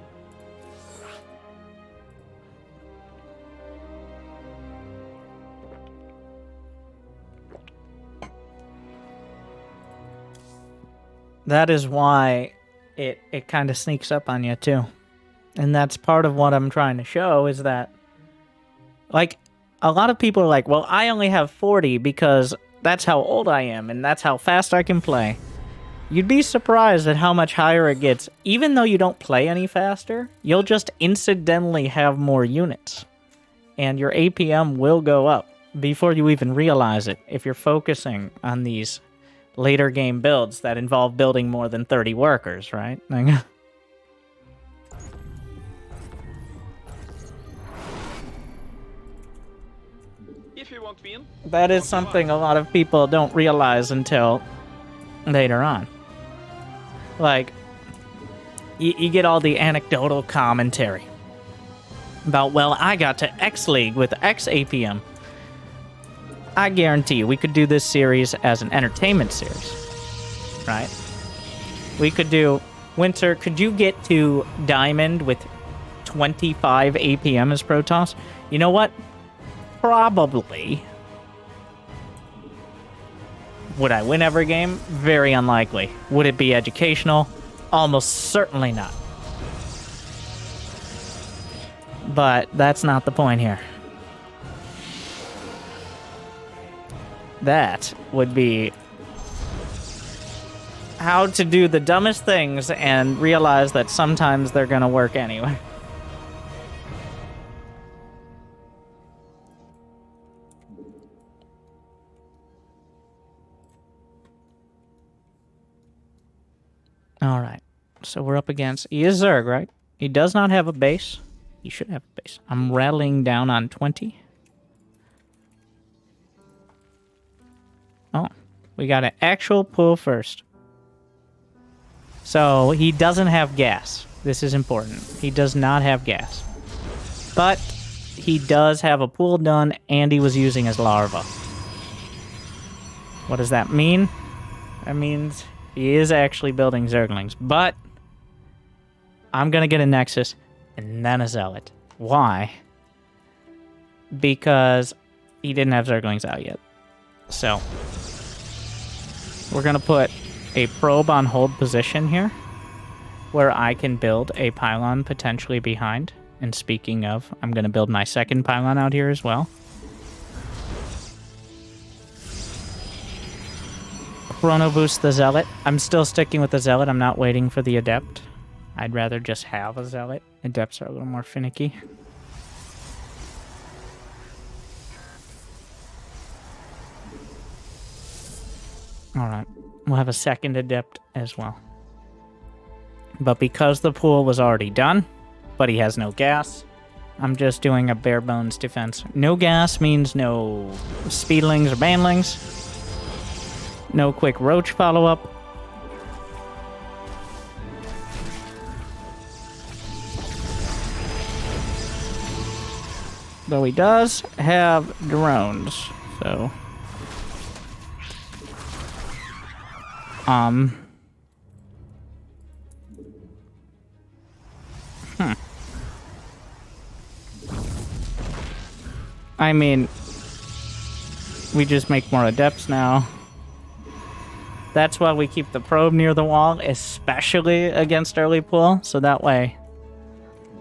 That is why it kind of sneaks up on you, too. And that's part of what I'm trying to show, is that, like, a lot of people are like, well, I only have 40 because that's how old I am, and that's how fast I can play. You'd be surprised at how much higher it gets. Even though you don't play any faster, you'll just incidentally have more units. And your APM will go up before you even realize it, if you're focusing on these later game builds that involve building more than 30 workers, right? If you want win, That is something a lot of people don't realize until later on. Like, you get all the anecdotal commentary about, well, I got to X League with X APM. I guarantee you, we could do this series as an entertainment series, right? We could do, Winter, could you get to Diamond with 25 APM as Protoss? You know what? Probably. Would I win every game? Very unlikely. Would it be educational? Almost certainly not. But that's not the point here. That would be how to do the dumbest things and realize that sometimes they're gonna work anyway. Alright, so we're up against... He is Zerg, right? He does not have a base. He should have a base. I'm rattling down on 20. Oh, we got an actual pull first. So, he doesn't have gas. This is important. He does not have gas. But, he does have a pool done, and he was using his larva. What does that mean? That means he is actually building Zerglings. But, I'm gonna get a Nexus, and then a Zealot. Why? Because he didn't have Zerglings out yet. So, we're going to put a probe on hold position here, where I can build a pylon potentially behind. And speaking of, I'm going to build my second pylon out here as well. Chrono boost the Zealot. I'm still sticking with the Zealot. I'm not waiting for the Adept. I'd rather just have a Zealot. Adepts are a little more finicky. Alright, we'll have a second Adept as well. But because the pool was already done, but he has no gas, I'm just doing a bare bones defense. No gas means no speedlings or banlings. No quick roach follow-up. Though he does have drones, so... I mean, we just make more adepts now. That's why we keep the probe near the wall, especially against early pull, so that way...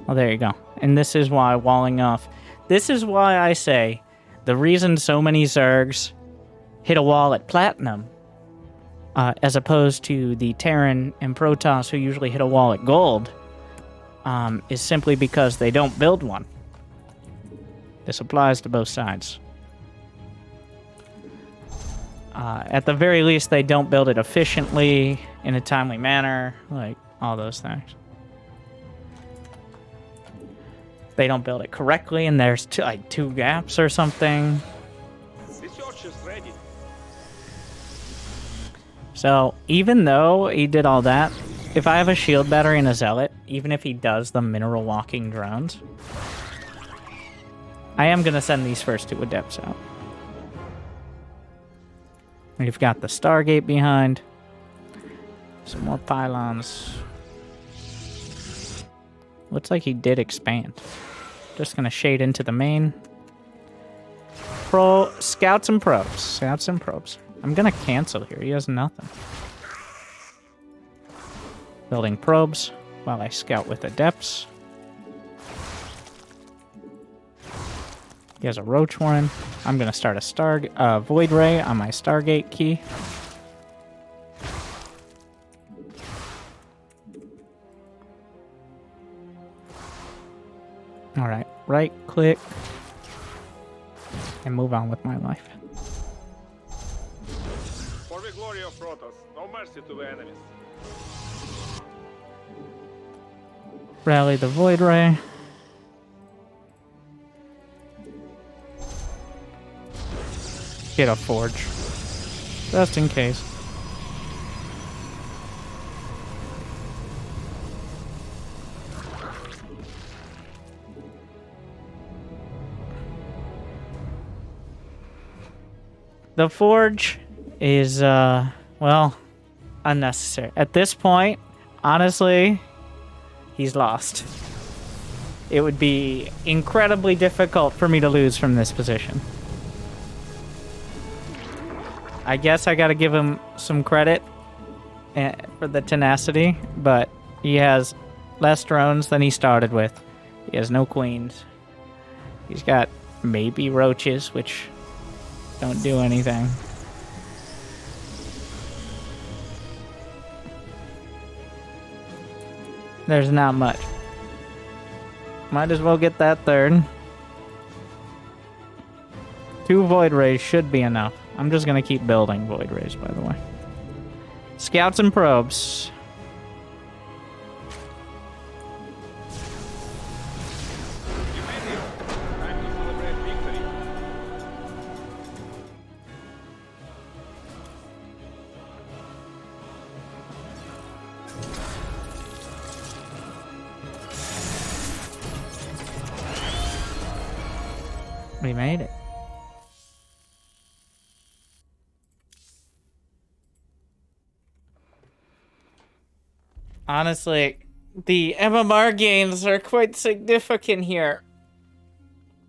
Oh, there you go. And this is why walling off... This is why I say the reason so many Zergs hit a wall at Platinum, as opposed to the Terran and Protoss who usually hit a wall at Gold, is simply because they don't build one. This applies to both sides. At the very least, they don't build it efficiently, in a timely manner, like all those things. They don't build it correctly, and there's two gaps or something. Research is ready. So, even though he did all that, if I have a shield battery and a zealot, even if he does the mineral walking drones, I am going to send these first two adepts out. We've got the Stargate behind. Some more pylons. Looks like he did expand. Just gonna shade into the main. Scouts and probes. Scouts and probes. I'm gonna cancel here. He has nothing. Building probes while I scout with adepts. He has a Roach Warren. I'm gonna start a Void Ray on my Stargate key. Alright, right click. And move on with my life. For the glory of Protoss, no mercy to the enemies. Rally the Void Ray. Get a Forge. Just in case. The Forge is, well, unnecessary. At this point, honestly, he's lost. It would be incredibly difficult for me to lose from this position. I guess I gotta give him some credit for the tenacity, but he has less drones than he started with. He has no queens. He's got maybe roaches, which don't do anything. There's not much. Might as well get that third. 2 Void Rays should be enough. I'm just gonna keep building Void Rays, by the way. Scouts and probes. You made it. Time to celebrate victory. We made it. Honestly, the MMR gains are quite significant here.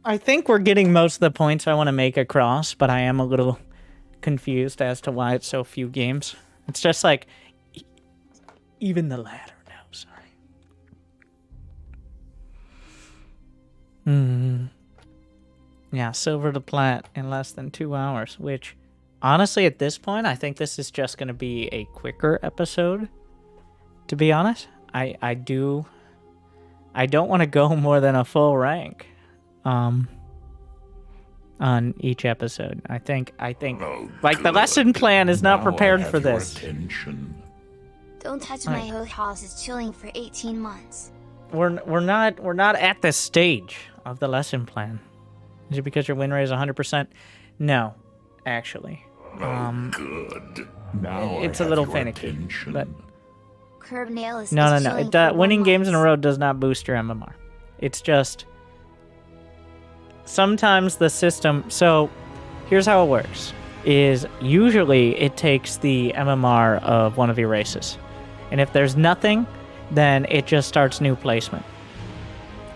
I think we're getting most of the points I want to make across, but I am a little confused as to why it's so few games. It's just like, even the ladder now, sorry. Yeah, silver to plat in less than 2 hours, which, honestly, at this point, I think this is just going to be a quicker episode. To be honest, I don't want to go more than a full rank on each episode. I think like the lesson plan is not prepared for this. Don't touch my whole house is chilling for 18 months. We're not at this stage of the lesson plan. Is it because your win rate is 100%? No, actually. Good. Now it's I a little have your finicky, attention. but Curb nail is no. chilling for Winning 1 games in a month. row does not boost your MMR. It's just sometimes the system. So here's how it works. is usually it takes the MMR of one of your races. And if there's nothing, then it just starts new placement.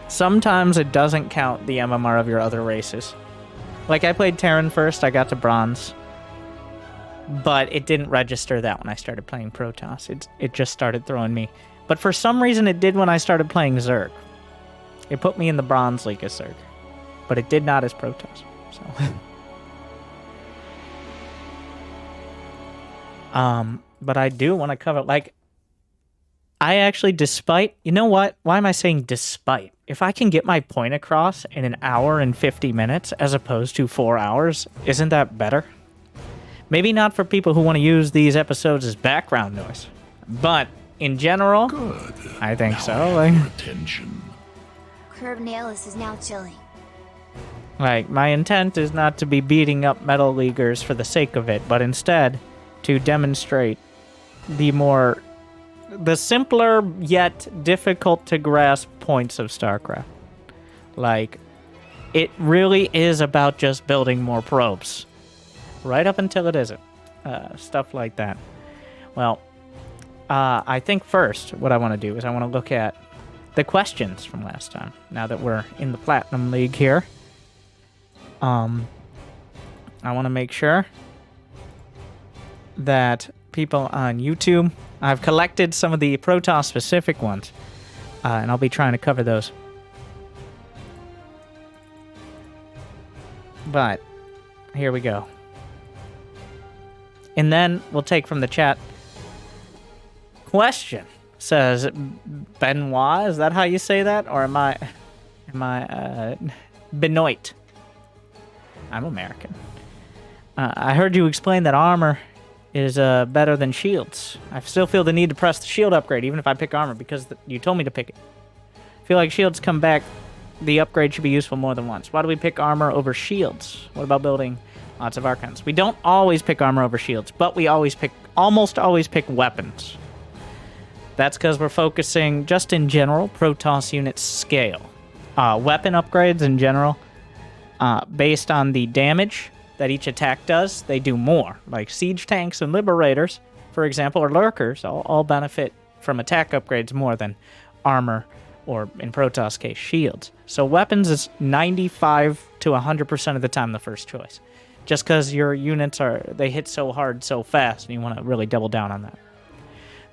Sometimes it doesn't count the MMR of your other races. Like I played Terran first, I got to bronze. But it didn't register that when I started playing Protoss. It just started throwing me. But for some reason it did when I started playing Zerg. It put me in the bronze league as Zerg. But it did not as Protoss. So but I do want to cover, like, I actually, despite, you know what? Why am I saying despite? If I can get my point across in an hour and 50 minutes as opposed to 4 hours, isn't that better? Maybe not for people who want to use these episodes as background noise, but in general, Good. I think Now so. I Like, have your attention. Curb Nailus is now chilling. like, my intent is not to be beating up Metal Leaguers for the sake of it, but instead to demonstrate the simpler yet difficult to grasp points of StarCraft. Like, it really is about just building more probes. Right up until it isn't. Stuff like that. Well, I think first what I want to do is I want to look at the questions from last time. Now that we're in the Platinum League here. I want to make sure that people on YouTube, I've collected some of the Protoss specific ones, and I'll be trying to cover those. But here we go. And then we'll take from the chat. Question says Benoit, is that how you say that? Or am I Benoit? I'm American. I heard you explain that armor is better than shields. I still feel the need to press the shield upgrade, even if I pick armor, because you told me to pick it. I feel like shields come back. The upgrade should be useful more than once. Why do we pick armor over shields? What about building lots of archons? We don't always pick armor over shields, but we almost always pick weapons. That's because we're focusing, just in general, Protoss units scale. Weapon upgrades in general, based on the damage that each attack does, they do more. Like siege tanks and liberators, for example, or lurkers, all benefit from attack upgrades more than armor, or in Protoss case, shields. So weapons is 95 to 100% of the time the first choice. Just because your units they hit so hard so fast, and you want to really double down on that.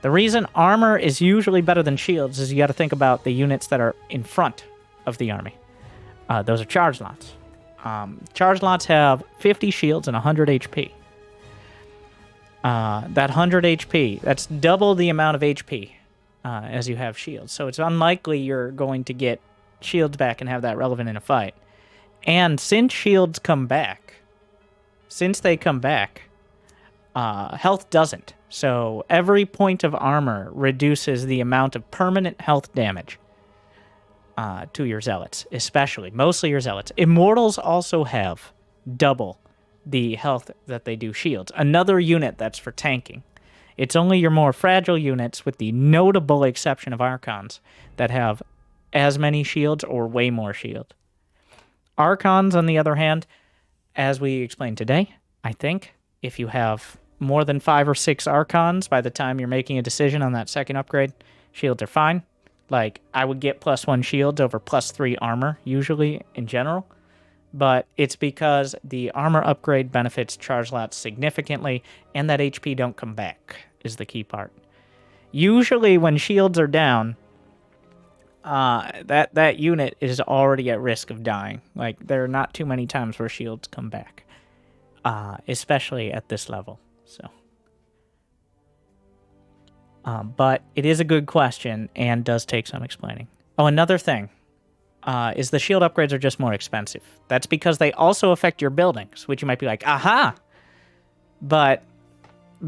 The reason armor is usually better than shields is you got to think about the units that are in front of the army. Those are charge lots. Charge lots have 50 shields and 100 HP. That 100 HP, that's double the amount of HP as you have shields. So it's unlikely you're going to get shields back and have that relevant in a fight. And since shields come back, health doesn't. So every point of armor reduces the amount of permanent health damage to your zealots, especially. Mostly your zealots. Immortals also have double the health that they do shields. Another unit that's for tanking. It's only your more fragile units, with the notable exception of Archons, that have as many shields or way more shield. Archons, on the other hand, as we explained today, I think, if you have more than 5 or 6 Archons by the time you're making a decision on that second upgrade, shields are fine. Like, I would get +1 shields over +3 armor, usually, in general. But it's because the armor upgrade benefits charge lots significantly, and that HP don't come back, is the key part. Usually, when shields are down, that unit is already at risk of dying. Like, there are not too many times where shields come back, especially at this level. So, but it is a good question and does take some explaining. Oh, another thing is the shield upgrades are just more expensive. That's because they also affect your buildings, which you might be like, aha! But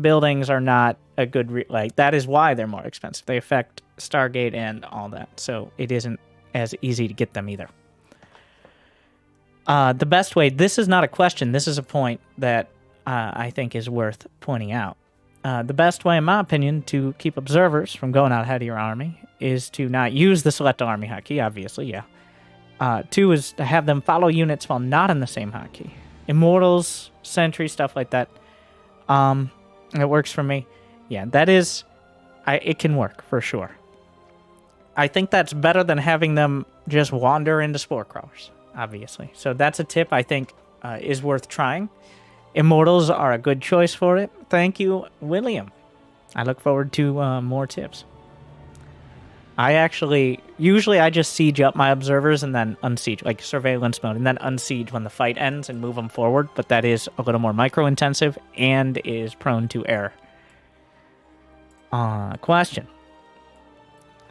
buildings are not a good... that is why they're more expensive. They affect Stargate and all that, so it isn't as easy to get them either. The best way... This is not a question. This is a point that I think is worth pointing out. The best way, in my opinion, to keep observers from going out ahead of your army is to not use the select army hotkey, obviously, yeah. 2 is to have them follow units while not in the same hotkey. Immortals sentry, stuff like that. It works for me. Yeah, that is... it can work, for sure. I think that's better than having them just wander into Spore Crawlers, obviously. So that's a tip I think is worth trying. Immortals are a good choice for it. Thank you, William. I look forward to more tips. Usually I just siege up my observers and then unsiege, like surveillance mode, and then unsiege when the fight ends and move them forward, but that is a little more micro-intensive and is prone to error. Question.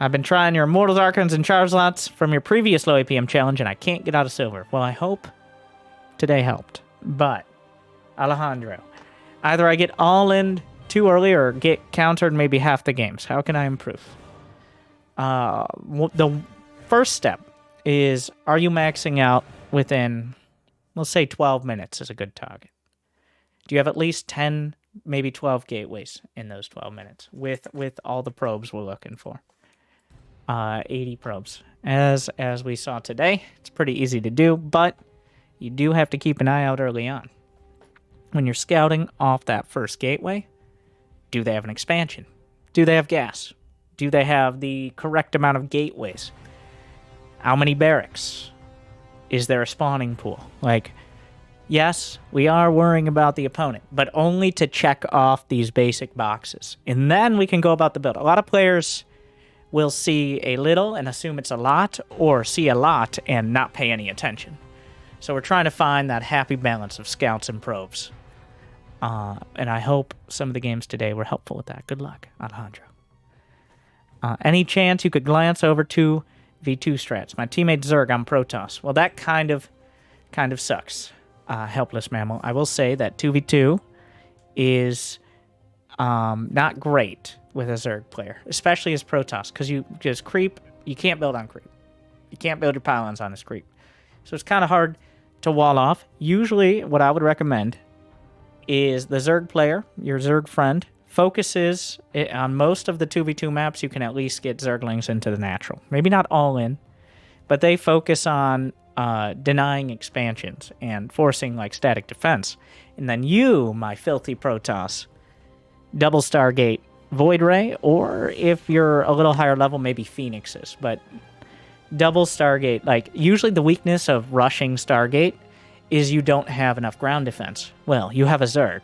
I've been trying your Immortals, Archons, and Charge slots from your previous low APM challenge, and I can't get out of silver. Well, I hope today helped. But, Alejandro, either I get all in too early or get countered maybe half the games. How can I improve? The first step is, are you maxing out within, let's say 12 minutes is a good target. Do you have at least 10, maybe 12 gateways in those 12 minutes with all the probes we're looking for? 80 probes. As we saw today, it's pretty easy to do, but you do have to keep an eye out early on. When you're scouting off that first gateway, do they have an expansion? Do they have gas? Do they have the correct amount of gateways? How many barracks? Is there a spawning pool? Like, yes, we are worrying about the opponent, but only to check off these basic boxes. And then we can go about the build. A lot of players will see a little and assume it's a lot, or see a lot and not pay any attention. So we're trying to find that happy balance of scouts and probes. And I hope some of the games today were helpful with that. Good luck, Alejandro. Any chance you could glance over to V2 strats? My teammate Zerg on Protoss. Well, that kind of sucks. Helpless mammal. I will say that 2v2 is not great with a Zerg player, especially as Protoss, because you just creep. You can't build on creep. You can't build your pylons on this creep. So it's kind of hard to wall off. Usually, what I would recommend is the Zerg player, your Zerg friend, focuses on most of the 2v2 maps. You can at least get Zerglings into the natural. Maybe not all in, but they focus on denying expansions and forcing like static defense. And then you, my filthy Protoss, double Stargate Void Ray, or if you're a little higher level, maybe Phoenixes. But double Stargate, like usually the weakness of rushing Stargate is you don't have enough ground defense. Well, you have a Zerg.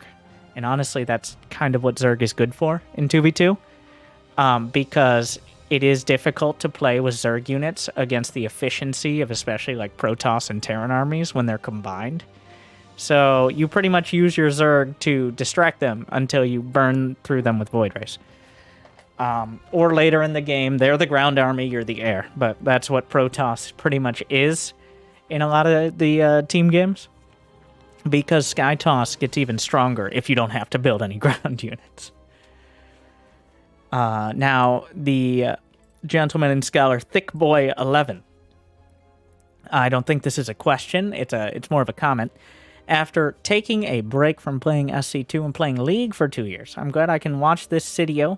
And honestly, that's kind of what Zerg is good for in 2v2. Because it is difficult to play with Zerg units against the efficiency of especially like Protoss and Terran armies when they're combined. So you pretty much use your Zerg to distract them until you burn through them with Void Rays. Or later in the game, they're the ground army, you're the air. But that's what Protoss pretty much is in a lot of the team games. Because Sky Toss gets even stronger if you don't have to build any ground units. Now, the gentleman and scholar Thickboy11. I don't think this is a question. It's more of a comment. After taking a break from playing SC2 and playing League for 2 years, I'm glad I can watch this Cydio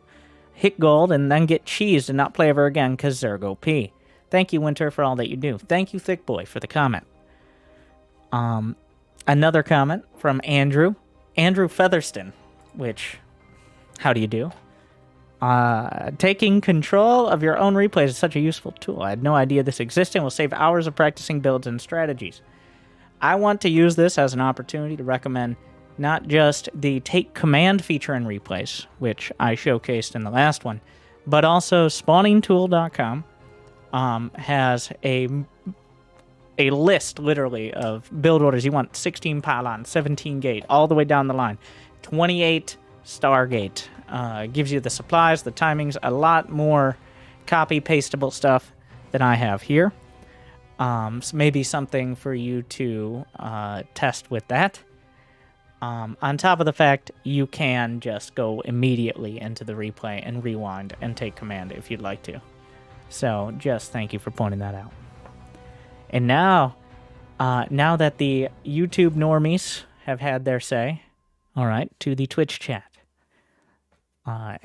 hit gold and then get cheesed and not play ever again because Zerg OP. Thank you, Winter, for all that you do. Thank you, Thickboy, for the comment. Another comment from Andrew Featherston, which, how do you do? Taking control of your own replays is such a useful tool. I had no idea this existed and will save hours of practicing builds and strategies. I want to use this as an opportunity to recommend not just the take command feature in replays, which I showcased in the last one, but also spawningtool.com has a list, literally, of build orders. You want 16 pylon, 17 gate, all the way down the line. 28 Stargate. Gives you the supplies, the timings, a lot more copy-pastable stuff than I have here. So maybe something for you to test with that. On top of the fact, you can just go immediately into the replay and rewind and take command if you'd like to. So just thank you for pointing that out. And now that the YouTube normies have had their say, all right, to the Twitch chat. I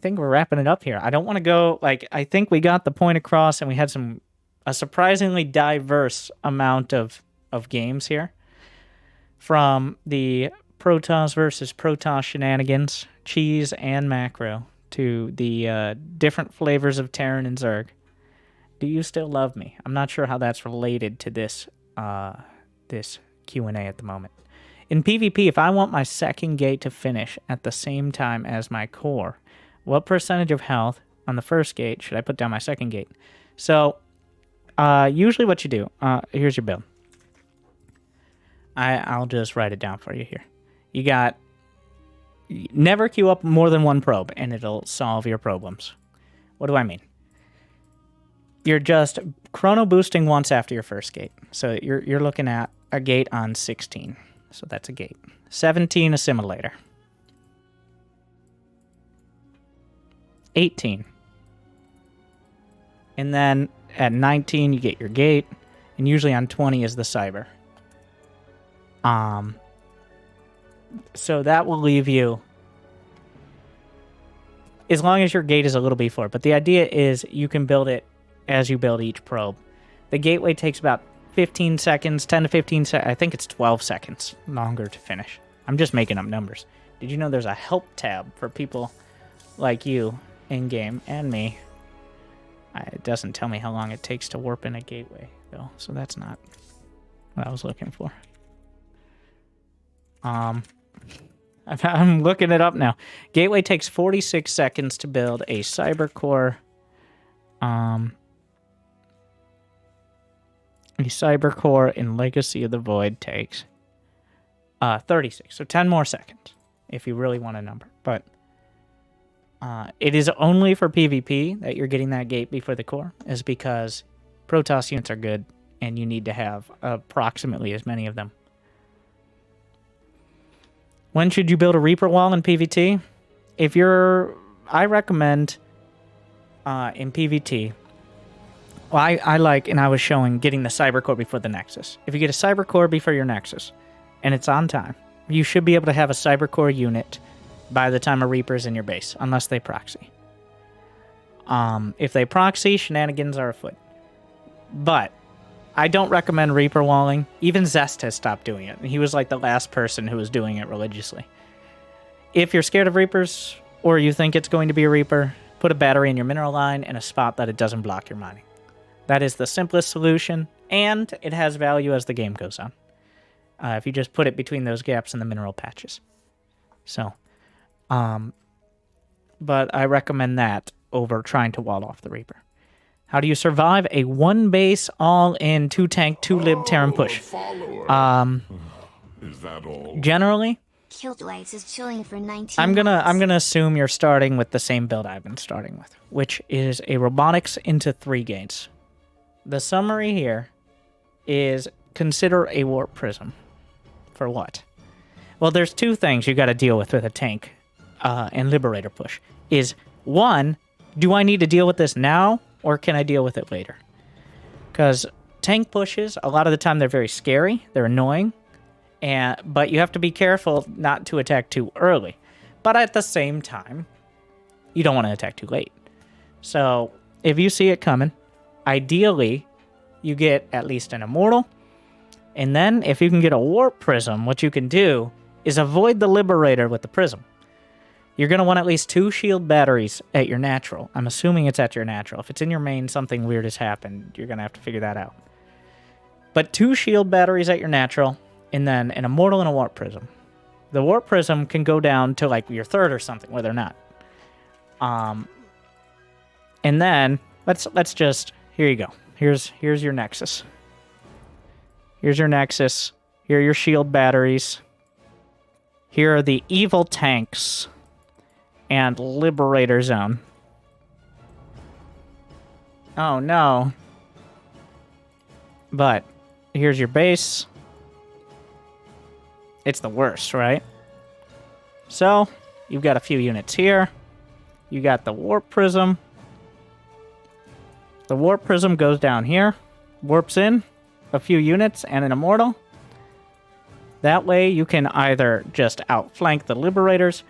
think we're wrapping it up here. I don't want to go, I think we got the point across and we had a surprisingly diverse amount of games here. from the Protoss versus Protoss shenanigans, cheese and macro, to the different flavors of Terran and Zerg. Do you still love me? I'm not sure how that's related to this this Q&A at the moment. In PvP, if I want my second gate to finish at the same time as my core, what percentage of health on the first gate should I put down my second gate? So, usually what you do, here's your build. I'll just write it down for you here. You got, never queue up more than one probe, and it'll solve your problems. What do I mean? You're just chrono boosting once after your first gate. So you're looking at a gate on 16. So that's a gate. 17 assimilator. 18. And then at 19 you get your gate, and usually on 20 is the cyber. So that will leave you, as long as your gate is a little before. But the idea is you can build it as you build each probe. The gateway takes about 15 seconds, 10 to 15 seconds. I think it's 12 seconds longer to finish. I'm just making up numbers. Did you know there's a help tab for people like you in-game and me? It doesn't tell me how long it takes to warp in a gateway, though, so that's not what I was looking for. I'm looking it up now. Gateway takes 46 seconds to build. A cyber core, a cyber core in Legacy of the Void takes 36, so 10 more seconds if you really want a number. But it is only for PvP that you're getting that gate before the core, is because Protoss units are good and you need to have approximately as many of them. When should you build a Reaper wall in PvT? I recommend in PvT, well, I like, and I was showing, getting the Cyber Core before the Nexus. If you get a Cyber Core before your Nexus, and it's on time, you should be able to have a Cyber Core unit by the time a Reaper's in your base, unless they proxy. If they proxy, shenanigans are afoot. But I don't recommend Reaper walling. Even Zest has stopped doing it, and he was like the last person who was doing it religiously. If you're scared of Reapers, or you think it's going to be a Reaper, put a battery in your mineral line in a spot that it doesn't block your mining. That is the simplest solution, and it has value as the game goes on. If you just put it between those gaps in the mineral patches. So, but I recommend that over trying to wall off the Reaper. How do you survive a one base, all-in, 2-tank, 2-lib Terran push? Is that all? Generally, Killjoys is chilling for 19 I'm months. gonna assume you're starting with the same build I've been starting with, which is a robotics into 3 gates. The summary here is consider a warp prism. For what? Well, there's 2 things you got to deal with a tank and liberator push. Is 1, do I need to deal with this now, or can I deal with it later? Because tank pushes, a lot of the time they're very scary, they're annoying, but you have to be careful not to attack too early. But at the same time, you don't want to attack too late. So if you see it coming, ideally, you get at least an Immortal, and then if you can get a Warp Prism, what you can do is avoid the Liberator with the Prism. You're going to want at least 2 shield batteries at your natural. I'm assuming it's at your natural. If it's in your main, something weird has happened. You're going to have to figure that out. But 2 shield batteries at your natural, and then an Immortal and a Warp Prism. The Warp Prism can go down to like your 3rd or something, where they're not. And then, let's just, here you go. Here's your Nexus. Here's your Nexus. Here are your shield batteries. Here are the evil tanks and Liberator Zone. Oh no. But here's your base. It's the worst, right? So, you've got a few units here. You got the Warp Prism. The Warp Prism goes down here. Warps in a few units and an Immortal. That way you can either just outflank the Liberators.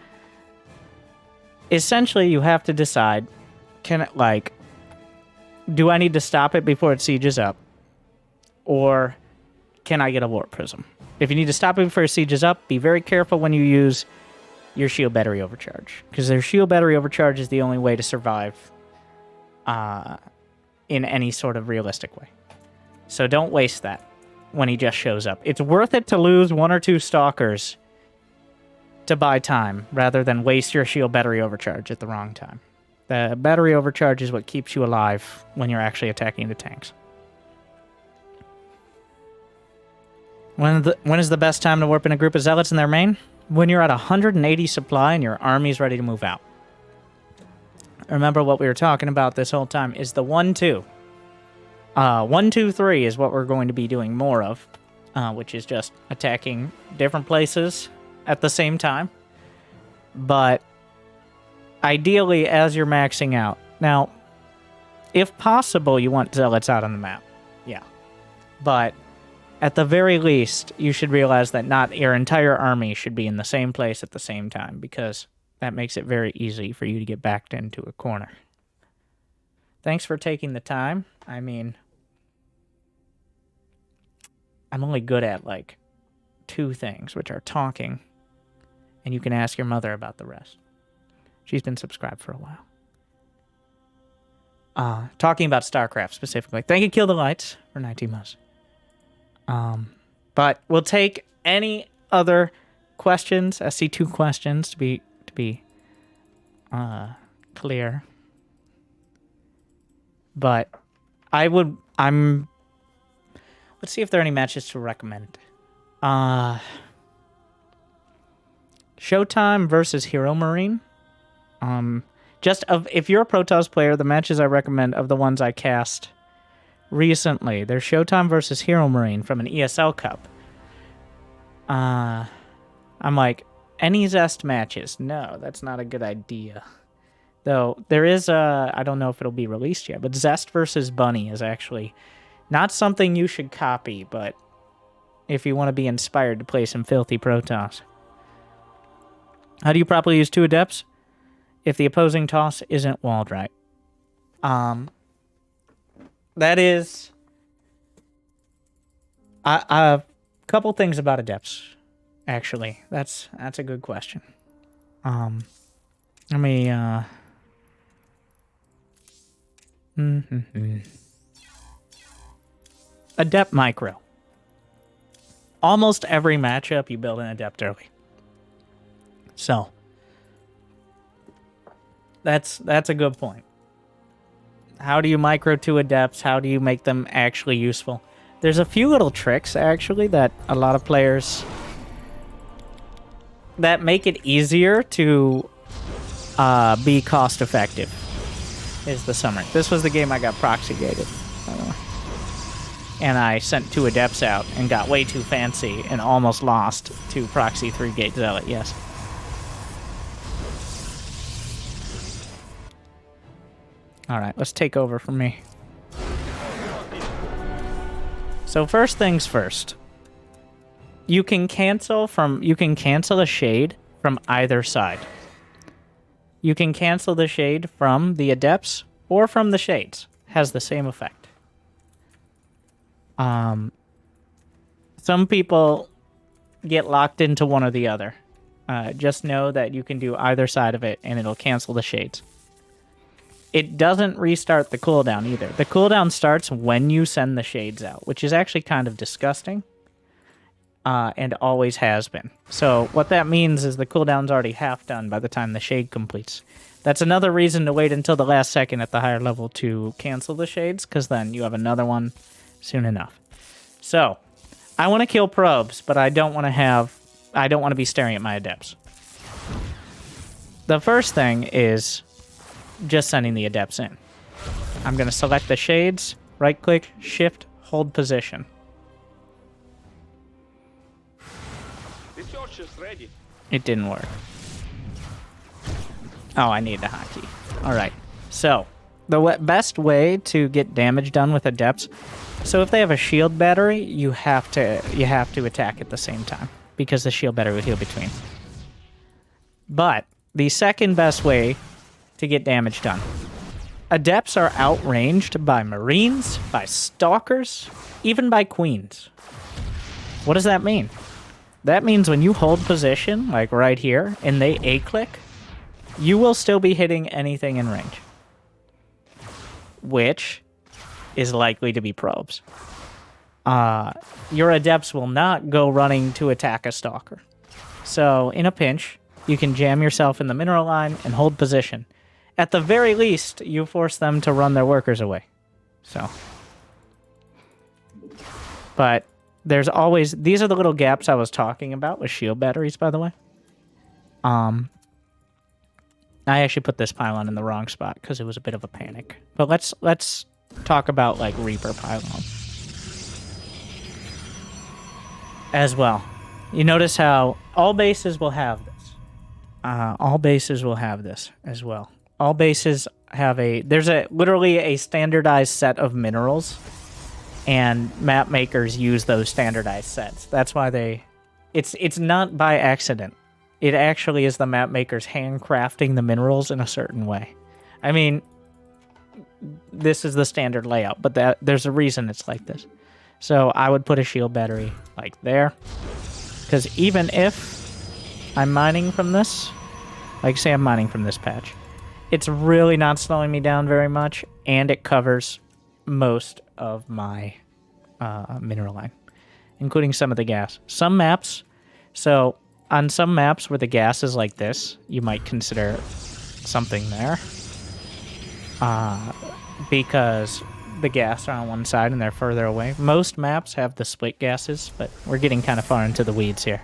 Essentially, you have to decide, do I need to stop it before it sieges up? Or can I get a Warp Prism? If you need to stop him before his siege is up, be very careful when you use your shield battery overcharge, because their shield battery overcharge is the only way to survive in any sort of realistic way. So don't waste that when he just shows up. It's worth it to lose 1 or 2 stalkers to buy time, rather than waste your shield battery overcharge at the wrong time. The battery overcharge is what keeps you alive when you're actually attacking the tanks. When is the best time to warp in a group of zealots in their main? When you're at 180 supply and your army's ready to move out. Remember what we were talking about this whole time is the 1-2. 1-2-3 is what we're going to be doing more of, which is just attacking different places at the same time. But ideally, as you're maxing out. Now, if possible, you want zealots out on the map. Yeah. But at the very least, you should realize that not your entire army should be in the same place at the same time, because that makes it very easy for you to get backed into a corner. Thanks for taking the time. I mean, I'm only good at, like, 2 things, which are talking, and you can ask your mother about the rest. She's been subscribed for a while. Talking about StarCraft specifically. Thank you, Kill the Lights, for 19 months. But we'll take any other questions. I see 2 questions to be clear. But let's see if there are any matches to recommend. Showtime versus Hero Marine. If you're a Protoss player, the matches I recommend of the ones I cast recently, there's Showtime versus Hero Marine from an ESL Cup. I'm like, any Zest matches? No, that's not a good idea. Though, there is I don't know if it'll be released yet, but Zest versus Bunny is actually not something you should copy, but if you want to be inspired to play some filthy Protoss. How do you properly use 2 Adepts if the opposing toss isn't walled right? That is a couple things about Adepts, actually. That's a good question. Let me Adept micro. Almost every matchup you build an Adept early. So that's a good point. How do you micro 2 Adepts? How do you make them actually useful? There's a few little tricks, actually, that a lot of players that make it easier to be cost-effective, is the summary. This was the game I got proxy gated, by the way. And I sent 2 Adepts out and got way too fancy and almost lost to proxy 3-gate Zealot, yes. Alright, let's take over from me. So first things first. You can cancel a shade from either side. You can cancel the shade from the Adepts or from the shades. Has the same effect. Some people get locked into one or the other. Just know that you can do either side of it and it'll cancel the shades. It doesn't restart the cooldown either. The cooldown starts when you send the shades out, which is actually kind of disgusting. And always has been. So what that means is the cooldown's already half done by the time the shade completes. That's another reason to wait until the last second at the higher level to cancel the shades, because then you have another one soon enough. So, I want to kill probes, but I don't want to be staring at my Adepts. The first thing is just sending the Adepts in. I'm going to select the shades, right-click, shift, hold position. This torch is ready. It didn't work. Oh, I need the hotkey. Alright, so the best way to get damage done with Adepts, so if they have a shield battery, you have to attack at the same time, because the shield battery will heal between. But the second best way to get damage done. Adepts are outranged by Marines, by Stalkers, even by Queens. What does that mean? That means when you hold position, like right here, and they A-click, you will still be hitting anything in range. Which is likely to be probes. Your Adepts will not go running to attack a Stalker. So, in a pinch, you can jam yourself in the mineral line and hold position. At the very least, you force them to run their workers away. So. But there's always... These are the little gaps I was talking about with shield batteries, by the way. I actually put this pylon in the wrong spot because it was a bit of a panic. But let's talk about, like, Reaper pylon. As well. You notice how all bases will have this. All bases will have this as well. All bases have a... There's literally a standardized set of minerals, and map makers use those standardized sets. That's why they... It's not by accident. It actually is the map makers handcrafting the minerals in a certain way. I mean, this is the standard layout, but there's a reason it's like this. So I would put a shield battery like there. Because even if I'm mining from this, like say I'm mining from this patch, it's really not slowing me down very much, and it covers most of my mineral line, including some of the gas. Some maps, so on some maps where the gas is like this, you might consider something there. Because the gas are on one side and they're further away. Most maps have the split gases, but we're getting kind of far into the weeds here.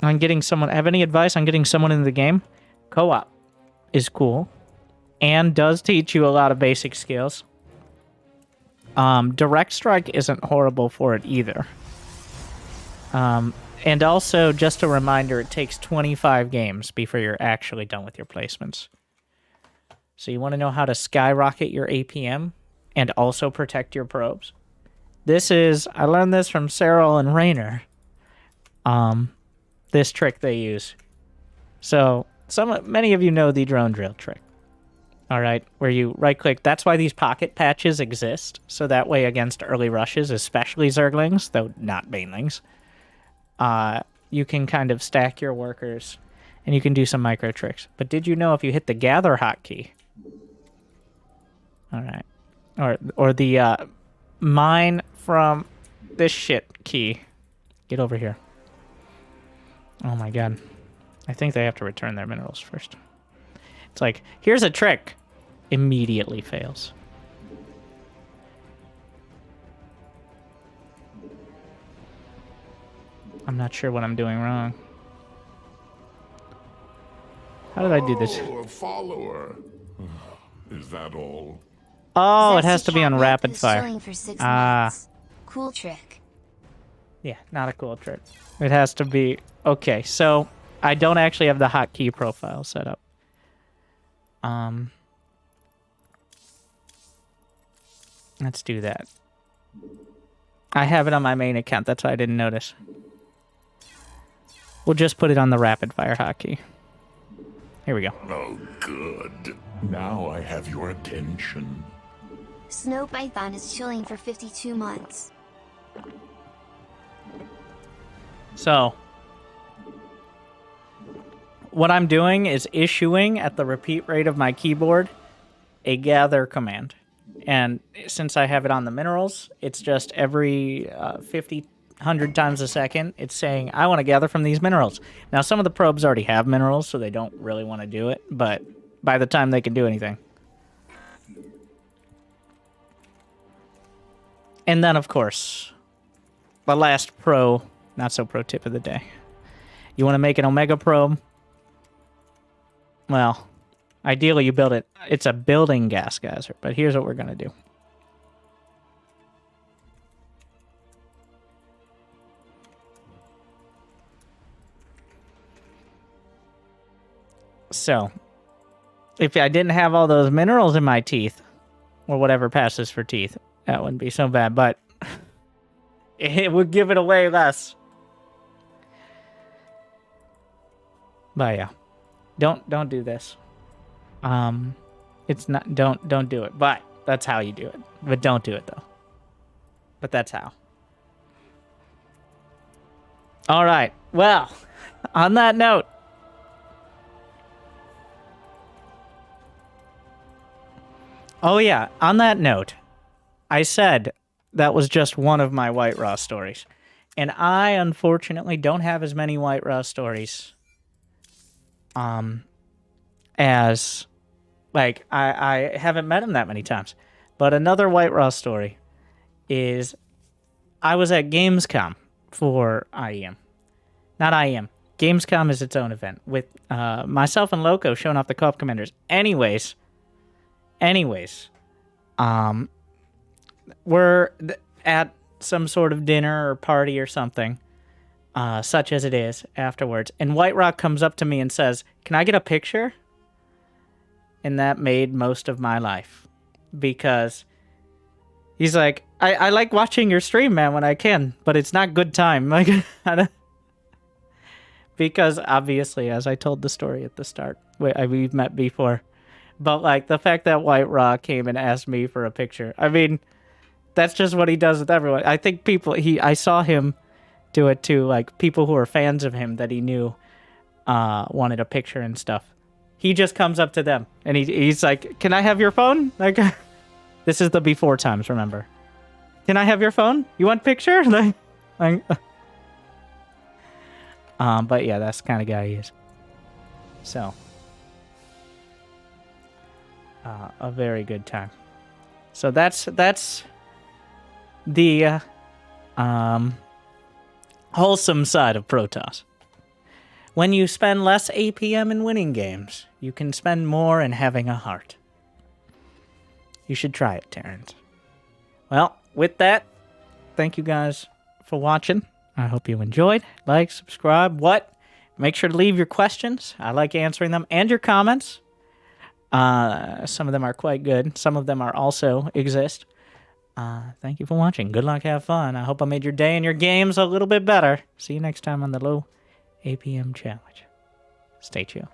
On getting someone... Have any advice on getting someone into the game? Co-op is cool and does teach you a lot of basic skills. Direct Strike isn't horrible for it either. And also, just a reminder, it takes 25 games before you're actually done with your placements. So you want to know how to skyrocket your APM and also protect your probes? This is... I learned this from Serral and Reynor. This trick they use. So, many of you know the drone drill trick. Alright, where you right-click. That's why these pocket patches exist. So that way against early rushes, especially Zerglings, though not Banelings, you can kind of stack your workers and you can do some micro tricks. But did you know if you hit the gather hotkey, alright, or the mine from this shit key, get over here. Oh my god. I think they have to return their minerals first. It's like, here's a trick. Immediately fails. I'm not sure what I'm doing wrong. How did I do this? Oh, a follower. Is that all? Oh, it has to be on rapid fire. For 6 months. Cool trick. Yeah, not a cool trick. It has to be... Okay, so I don't actually have the hotkey profile set up. Let's do that. I have it on my main account. That's why I didn't notice. We'll just put it on the rapid fire hotkey. Here we go. Oh, good. Now I have your attention. Snow Python is chilling for 52 months. So, what I'm doing is issuing at the repeat rate of my keyboard a gather command. And since I have it on the minerals, it's just every 100 times a second, it's saying, I want to gather from these minerals. Now, some of the probes already have minerals, so they don't really want to do it, but by the time they can do anything. And then, of course, the last not so pro tip of the day. You want to make an Omega probe? Well, ideally you build it. It's a building gas geyser, but here's what we're going to do. So, if I didn't have all those minerals in my teeth, or whatever passes for teeth, that wouldn't be so bad, but it would give it away less. But yeah, don't do this. It's not, don't do it, but that's how you do it. But don't do it though. But that's how. All right. Well, on that note, oh yeah, on that note, I said that was just one of my White Raw stories. And I unfortunately don't have as many White Raw stories as like I haven't met him that many times. But another White Raw story is I was at Gamescom for IEM. Not IEM. Gamescom is its own event with myself and Loco showing off the co-op commanders. Anyways, we're at some sort of dinner or party or something, such as it is, afterwards. And White Rock comes up to me and says, "Can I get a picture?" And that made most of my life. Because he's like, I like watching your stream, man, when I can, but it's not good time. Like, because obviously, as I told the story at the start, we've met before. But like the fact that White Rock came and asked me for a picture, I mean, that's just what he does with everyone. I think I saw him do it too, like people who are fans of him that he knew wanted a picture and stuff. He just comes up to them and he's like, "Can I have your phone?" Like, this is the before times, remember? "Can I have your phone? You want a picture?" But yeah, that's the kind of guy he is. So, a very good time. So that's the wholesome side of Protoss. When you spend less APM in winning games, you can spend more in having a heart. You should try it, Terrence. Well, with that, thank you guys for watching. I hope you enjoyed. Like, subscribe, make sure to leave your questions. I like answering them, and your comments. Some of them are quite good. Some of them are also exist. Thank you for watching. Good luck, have fun. I hope I made your day and your games a little bit better. See you next time on the Low APM Challenge. Stay chill.